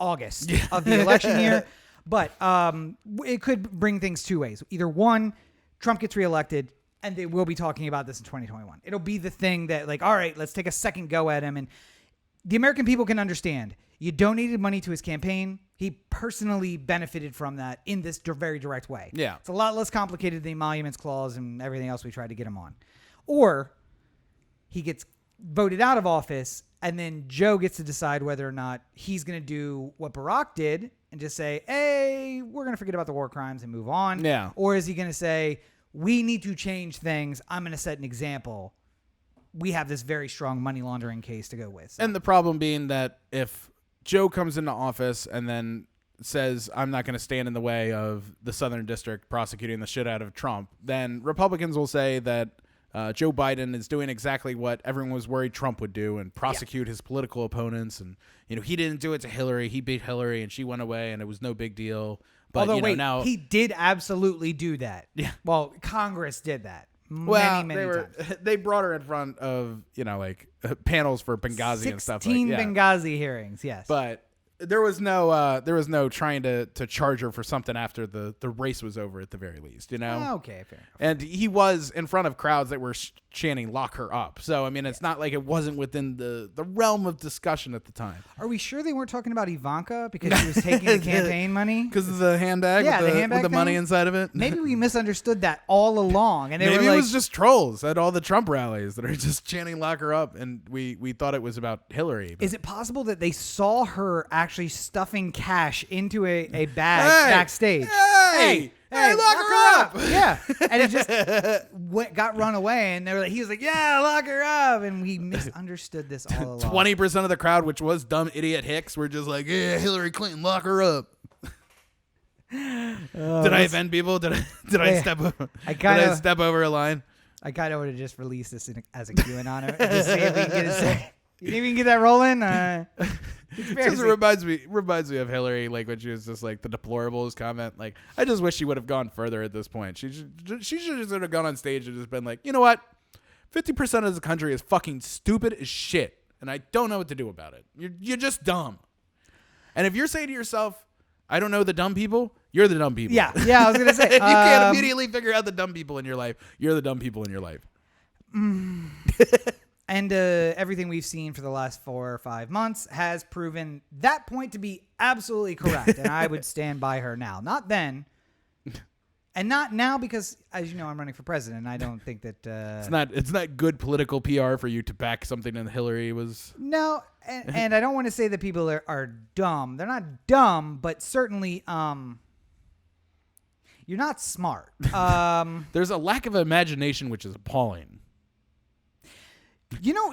August of the election year, but it could bring things two ways. Either one, Trump gets reelected, and they will be talking about this in 2021. It'll be the thing that, like, all right, let's take a second go at him. And the American people can understand. You donated money to his campaign. He personally benefited from that in this very direct way. Yeah. It's a lot less complicated than the emoluments clause and everything else we tried to get him on. Or he gets voted out of office, and then Joe gets to decide whether or not he's going to do what Barack did and just say, hey, we're going to forget about the war crimes and move on. Yeah. Or is he going to say, we need to change things. I'm going to set an example. We have this very strong money laundering case to go with. So. And the problem being that if Joe comes into office and then says, I'm not going to stand in the way of the Southern District prosecuting the shit out of Trump, then Republicans will say that Joe Biden is doing exactly what everyone was worried Trump would do and prosecute his political opponents. And, he didn't do it to Hillary. He beat Hillary and she went away and it was no big deal. But, although, now he did absolutely do that. Yeah. Well, Congress did that. Well, many times. They brought her in front of, panels for Benghazi and stuff like that. 16 Benghazi hearings, yes. But there was no trying to charge her for something after the race was over at the very least, Okay, fair enough. And he was in front of crowds that were chanting "lock her up." So I mean, it's not like it wasn't within the realm of discussion at the time. Are we sure they weren't talking about Ivanka because she was taking the campaign money? Because of the handbag, with the money inside of it. Maybe we misunderstood that all along, and maybe it was just trolls at all the Trump rallies that are just chanting "lock her up," and we thought it was about Hillary. Is it possible that they saw her actually stuffing cash into a bag backstage? Hey, lock her up! Yeah, and it just got run away, and he was like, "Yeah, lock her up," and we misunderstood this all along. 20% of the crowd, which was dumb idiot Hicks, were just like, "Yeah, Hillary Clinton, lock her up." Did I offend people? Did I step over? Did I step over a line? I kind of would have just released this as a QAnon and just see if we can get it. You think we can get that rolling? It just reminds me of Hillary, like when she was just like the deplorables comment. Like, I just wish she would have gone further at this point. She should just have gone on stage and just been like, you know what? 50% of the country is fucking stupid as shit, and I don't know what to do about it. You're just dumb. And if you're saying to yourself, I don't know the dumb people. You're the dumb people. Yeah, I was gonna say if you can't immediately figure out the dumb people in your life, you're the dumb people in your life. And everything we've seen for the last 4 or 5 months has proven that point to be absolutely correct, and I would stand by her now, not then, and not now because, as you know, I'm running for president. And I don't think that it's not good political PR for you to back something that Hillary was. No, and I don't want to say that people are dumb. They're not dumb, but certainly you're not smart. There's a lack of imagination, which is appalling. You know,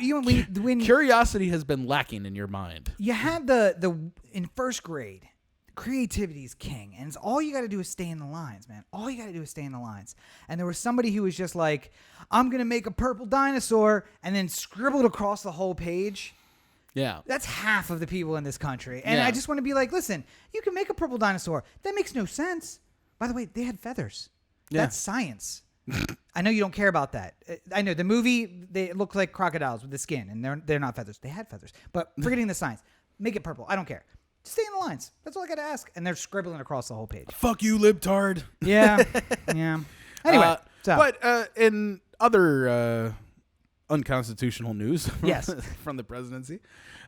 when Curiosity has been lacking in your mind. you had the in first grade, creativity is king, and it's all you got to do is stay in the lines, man. All you got to do is stay in the lines. And there was somebody who was just like, "I'm gonna make a purple dinosaur," and then scribbled across the whole page. Yeah. That's half of the people in this country, and Yeah. I just want to be like, listen, you can make a purple dinosaur. That makes no sense. By the way, they had feathers. Yeah. That's science. I know you don't care about that. I know the movie, they look like crocodiles with the skin, and they're not feathers. They had feathers. But forgetting the science, make it purple. I don't care. Just stay in the lines. That's all I got to ask. And they're scribbling across the whole page. Fuck you, libtard. Yeah. Yeah. Anyway. But in other unconstitutional news Yes. from the presidency,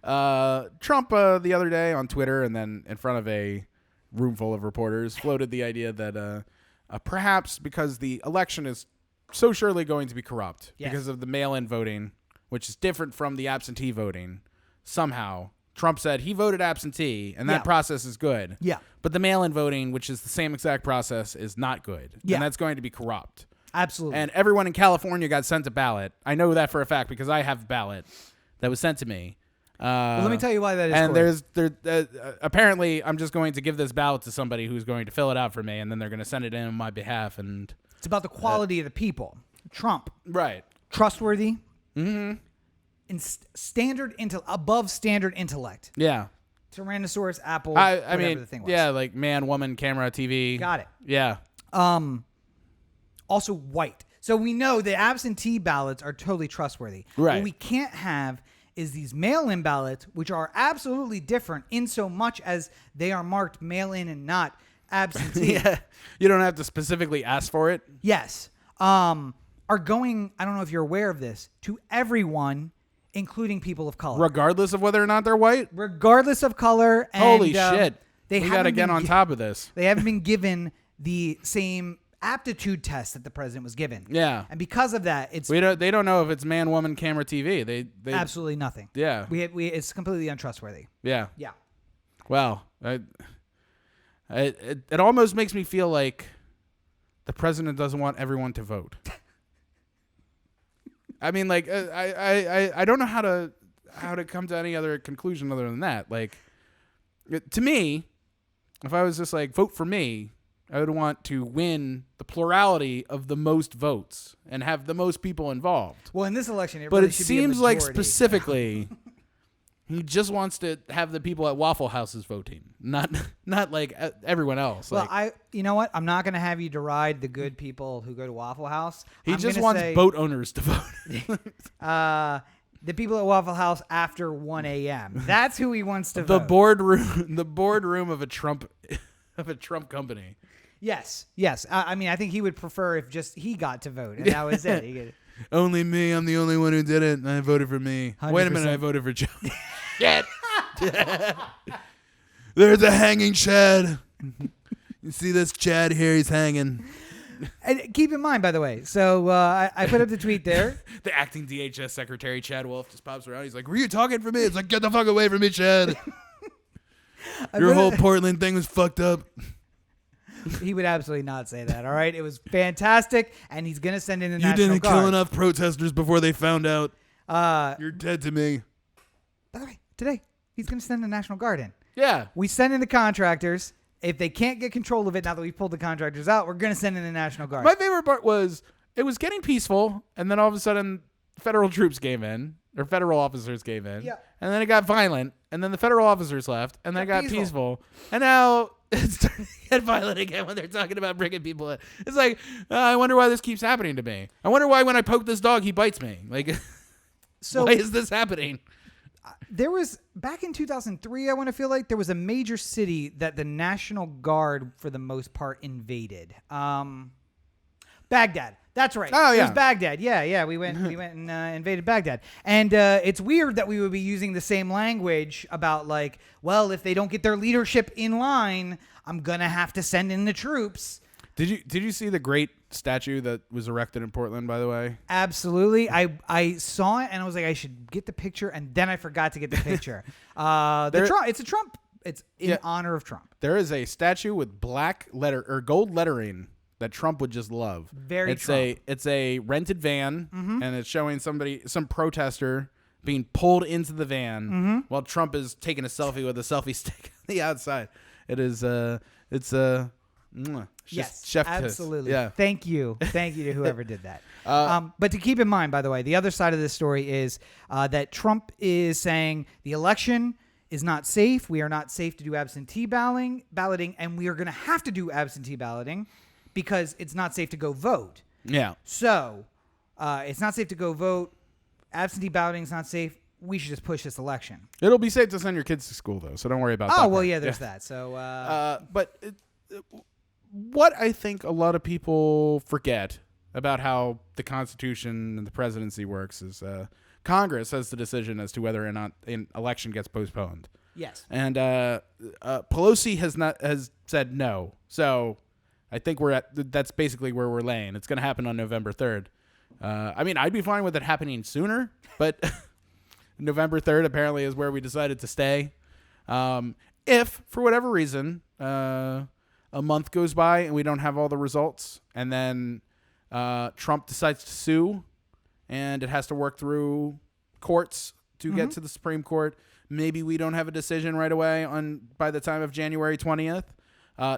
Trump the other day on Twitter and then in front of a room full of reporters floated the idea that perhaps because the election is so surely going to be corrupt because of the mail-in voting, which is different from the absentee voting, somehow Trump said he voted absentee and that process is good. Yeah. But the mail-in voting, which is the same exact process, is not good. Yeah. And that's going to be corrupt. Absolutely. And everyone in California got sent a ballot. I know that for a fact because I have a ballot that was sent to me. Well, let me tell you why that is. And Corey. apparently I'm just going to give this ballot to somebody who's going to fill it out for me, and then they're going to send it in on my behalf. And It's about the quality of the people. Trump, right, trustworthy, and above standard intellect. yeah. Tyrannosaurus, Apple, I whatever mean, the thing was. yeah, like man, woman, camera, TV. Got it. Yeah, Also white. So we know the absentee ballots are totally trustworthy. Right. What we can't have is these mail-in ballots, which are absolutely different in so much as they are marked mail-in and not absentee. yeah. You don't have to specifically ask for it. Yes. Are going, I don't know if you're aware of this, to everyone, including people of color. Regardless of whether or not they're white? Regardless of color. And, Holy shit. We got to get on top of this. They haven't been given the same aptitude test that the president was given. Yeah. And because of that, it's They don't know if it's man, woman, camera, TV. They absolutely nothing. Yeah. It's completely untrustworthy. Yeah. Yeah. Well, it almost makes me feel like the president doesn't want everyone to vote. I mean, like, I don't know how to come to any other conclusion other than that. Like, to me, if I was just like, vote for me, I would want to win the plurality of the most votes and have the most people involved. Well, in this election, But really it should be a seems like majority. specifically, he just wants to have the people at Waffle Houses voting, not like everyone else. Well, Like, you know what? I'm not going to have you deride the good people who go to Waffle House. he I'm just gonna wants say, boat owners to vote. the people at Waffle House after 1 a.m. That's who he wants to the vote. boardroom of a Trump company. Yes. I mean, I think he would prefer if just he got to vote, and that was it. He could, Only me. I'm the only one who did it, and I voted for me. Wait a minute, 100%. I voted for Joe. Shit. There's a hanging Chad. You see this Chad here? He's hanging. and keep in mind, by the way, so I put up the tweet there. The acting DHS secretary, Chad Wolf, just pops around. He's like, were you talking for me? It's like, get the fuck away from me, Chad. Your whole Portland thing was fucked up. He would absolutely not say that, all right? It was fantastic, and he's going to send in the You National didn't Guard. kill enough protesters before they found out. You're dead to me. By the way, today, he's going to send the National Guard in. Yeah. We send in the contractors. If they can't get control of it now that we've pulled the contractors out, we're going to send in the National Guard. My favorite part was it was getting peaceful, and then all of a sudden, federal troops came in, or federal officers came in, Yeah. and then it got violent, and then the federal officers left, and then it got Got peaceful, and now it's starting to get violent again when they're talking about bringing people in. It's like, I wonder why this keeps happening to me. I wonder why when I poke this dog, he bites me. Like, So why is this happening? There was back in 2003, I want to feel like there was a major city that the National Guard, for the most part, invaded. Baghdad. That's right. Oh, yeah. It was Baghdad. Yeah. We went and invaded Baghdad. And it's weird that we would be using the same language about like, well, if they don't get their leadership in line, I'm gonna have to send in the troops. Did you see the great statue that was erected in Portland, by the way? Absolutely. I saw it and I was like, I should get the picture, and then I forgot to get the picture. It's a Trump. It's in honor of Trump. There is a statue with black letter or gold lettering that Trump would just love. It's a rented van, and it's showing some protester being pulled into the van while Trump is taking a selfie with a selfie stick on the outside. Yes, chef absolutely. Kiss. Yeah. Thank you to whoever did that. But to keep in mind, by the way, the other side of this story is that Trump is saying the election is not safe. We are not safe to do absentee balloting, and we are going to have to do absentee balloting because it's not safe to go vote. Yeah. So it's not safe to go vote. Absentee balloting is not safe. We should just push this election. It'll be safe to send your kids to school, though, so don't worry about that. Oh, well, yeah, there's that. So, what I think a lot of people forget about how the Constitution and the presidency works is Congress has the decision as to whether or not an election gets postponed. Yes. And Pelosi has said no. So I think that's basically where we're laying. It's going to happen on November 3rd. I mean, I'd be fine with it happening sooner, but November 3rd apparently is where we decided to stay. If, for whatever reason, a month goes by and we don't have all the results, and then Trump decides to sue, and it has to work through courts to get to the Supreme Court. Maybe we don't have a decision right away by the time of January 20th.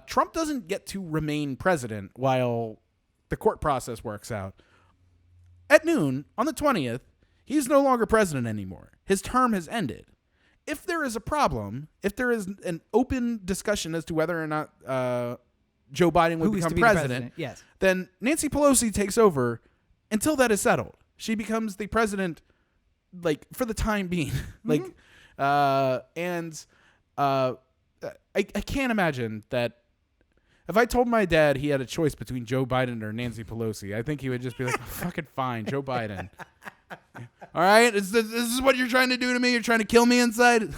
Trump doesn't get to remain president while the court process works out. At noon on the 20th, he's no longer president anymore. His term has ended. If there is a problem, if there is an open discussion as to whether or not Joe Biden would become president, yes, then Nancy Pelosi takes over until that is settled. She becomes the president, like, for the time being. I can't imagine that. If I told my dad he had a choice between Joe Biden or Nancy Pelosi, I think he would just be like, fucking fine, Joe Biden. All right? This is what you're trying to do to me? You're trying to kill me inside?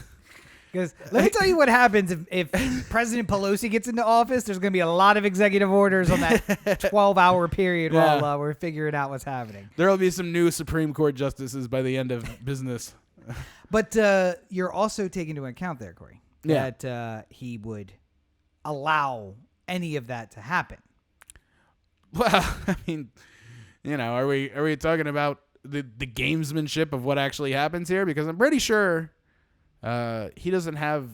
Because let me tell you what happens if President Pelosi gets into office. There's going to be a lot of executive orders on that 12-hour period while we're figuring out what's happening. There will be some new Supreme Court justices by the end of business. But you're also taking into account there, Corey, that he would allow any of that to happen. Well, I mean, are we talking about the gamesmanship of what actually happens here? Because I'm pretty sure he doesn't have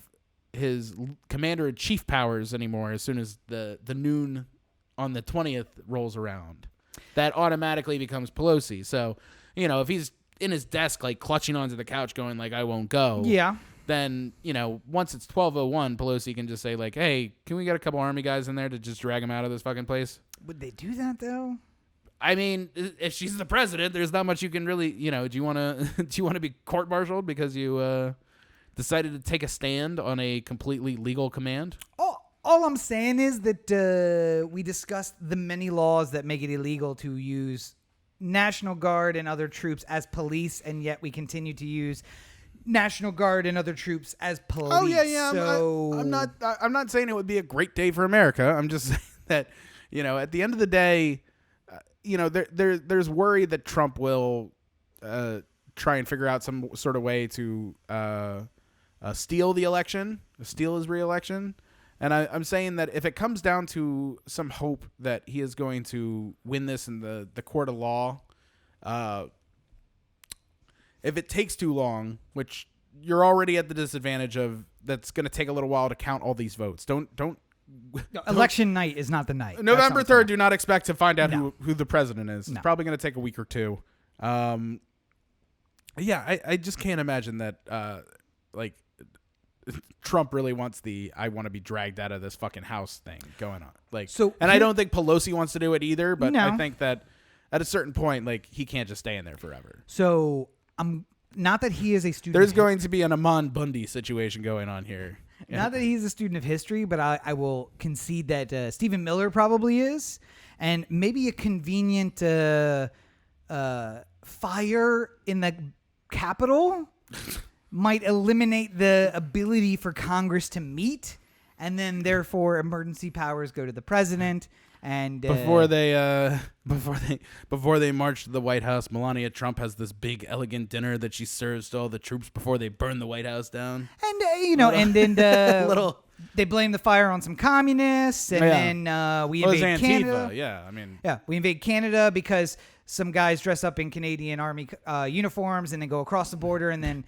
his commander-in-chief powers anymore as soon as the noon on the 20th rolls around. That automatically becomes Pelosi. So, if he's in his desk, like, clutching onto the couch going, like, I won't go. Yeah. Then, once it's 12:01, Pelosi can just say, like, hey, can we get a couple army guys in there to just drag him out of this fucking place? Would they do that, though? I mean, if she's the president, there's not much you can really, do you want to be court-martialed because you decided to take a stand on a completely legal command? All I'm saying is that we discussed the many laws that make it illegal to use National Guard and other troops as police, and yet we continue to use National Guard and other troops as police. Oh yeah. So I'm not saying it would be a great day for America. I'm just saying that, at the end of the day, there's worry that Trump will try and figure out some sort of way to steal the election, steal his re-election. And I'm saying that if it comes down to some hope that he is going to win this in the court of law, if it takes too long, which you're already at the disadvantage of, that's going to take a little while to count all these votes. Don't election night is not the night. November 3rd, do not expect to find out who the president is. No. It's probably going to take a week or two. I just can't imagine that, Trump really wants the I want to be dragged out of this fucking house thing going on. I don't think Pelosi wants to do it either, but I think that at a certain point, he can't just stay in there forever. So not that he is a student. There's going to be an Amon Bundy situation going on here. Yeah. Not that he's a student of history, but I will concede that Stephen Miller probably is, and maybe a convenient fire in the Capitol might eliminate the ability for Congress to meet, and then therefore emergency powers go to the president. And before they march to the White House, Melania Trump has this big elegant dinner that she serves to all the troops before they burn the White House down. And and then they blame the fire on some communists, and then we invade Canada. We invade Canada because some guys dress up in Canadian Army uniforms and then go across the border and then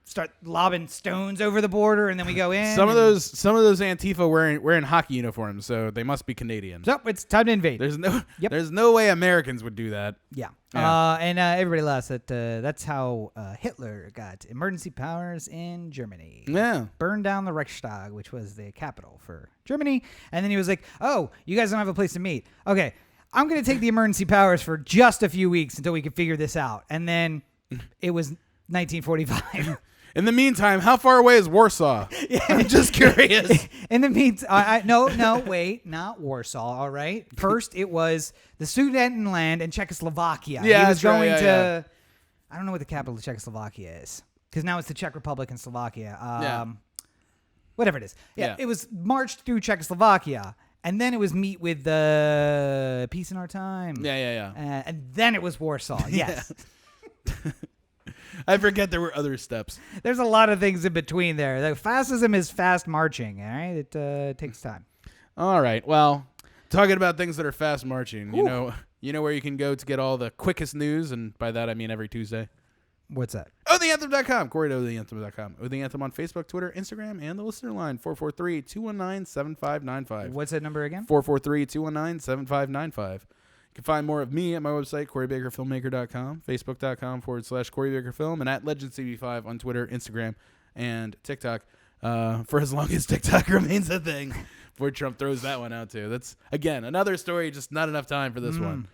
start lobbing stones over the border, and then we go in. Some of those Antifa wearing hockey uniforms, so they must be Canadian. So it's time to invade. There's no way Americans would do that. Yeah. And everybody laughs at that's how Hitler got emergency powers in Germany. Yeah. Burned down the Reichstag, which was the capital for Germany, and then he was like, "Oh, you guys don't have a place to meet. Okay, I'm going to take the emergency powers for just a few weeks until we can figure this out." And then it was 1945. In the meantime, how far away is Warsaw? I'm just curious. In the meantime, no, wait, not Warsaw. All right. First, it was the Sudetenland and Czechoslovakia. Yeah, he was going to. Yeah. I don't know what the capital of Czechoslovakia is, because now it's the Czech Republic and Slovakia. Whatever it is. Yeah, it was marched through Czechoslovakia, and then it was meet with the Peace in Our Time. Yeah. And then it was Warsaw. Yes. I forget there were other steps. There's a lot of things in between there. The fascism is fast marching. All right, it takes time. All right. Well, talking about things that are fast marching, you know where you can go to get all the quickest news, and by that I mean every Tuesday. What's that? OTheAnthem.com. Corey at OTheAnthem.com. O The Anthem on Facebook, Twitter, Instagram, and the listener line 443-219-7595. What's that number again? 443-219-7595. You can find more of me at my website, CoreyBakerFilmmaker.com, Facebook.com/CoreyBakerFilm, and at LegendCB5 on Twitter, Instagram, and TikTok. For as long as TikTok remains a thing, before Trump throws that one out too. That's, again, another story, just not enough time for this one.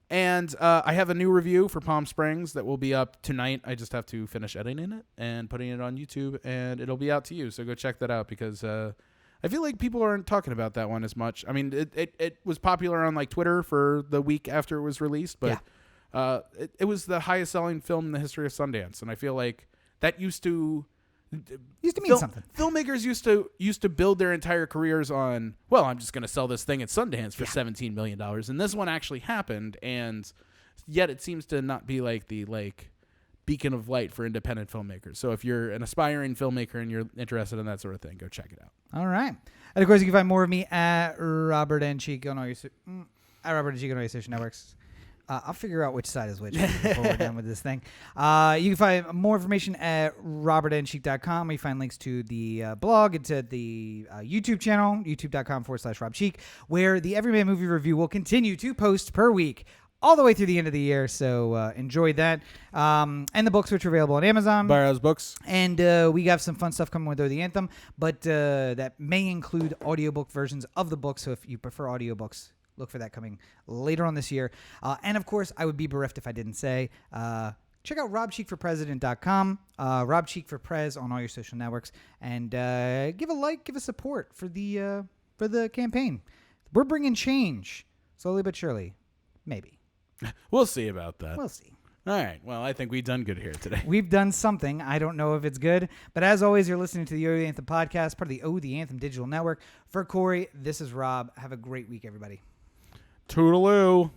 And I have a new review for Palm Springs that will be up tonight. I just have to finish editing it and putting it on YouTube, and it'll be out to you. So go check that out, because I feel like people aren't talking about that one as much. I mean, it was popular on like Twitter for the week after it was released, but it was the highest selling film in the history of Sundance, and I feel like that used to mean something. Filmmakers used to build their entire careers on, well, I'm just going to sell this thing at Sundance for $17 million, and this one actually happened, and yet it seems to not be like the beacon of light for independent filmmakers. So if you're an aspiring filmmaker and you're interested in that sort of thing, go check it out. All right. And of course, you can find more of me at Robert and Cheek on all your social networks. I'll figure out which side is which before we're done with this thing. You can find more information at robertandcheek.com. You find links to the blog and to the YouTube channel, youtube.com/RobCheek, where the Everyman Movie Review will continue to post per week all the way through the end of the year, so enjoy that. And the books, which are available on Amazon. Buy those books. And we got some fun stuff coming with O The Anthem, but that may include audiobook versions of the book, so if you prefer audiobooks, look for that coming later on this year. And, of course, I would be bereft if I didn't say, check out robcheekforpresident.com, Rob Cheek for Prez on all your social networks, and give a like, give a support for the campaign. We're bringing change, slowly but surely. Maybe. We'll see about that. We'll see. All right. Well, I think we've done good here today. We've done something. I don't know if it's good. But as always, you're listening to the O The Anthem podcast, part of the O The Anthem digital network. For Corey, this is Rob. Have a great week, everybody. Toodaloo.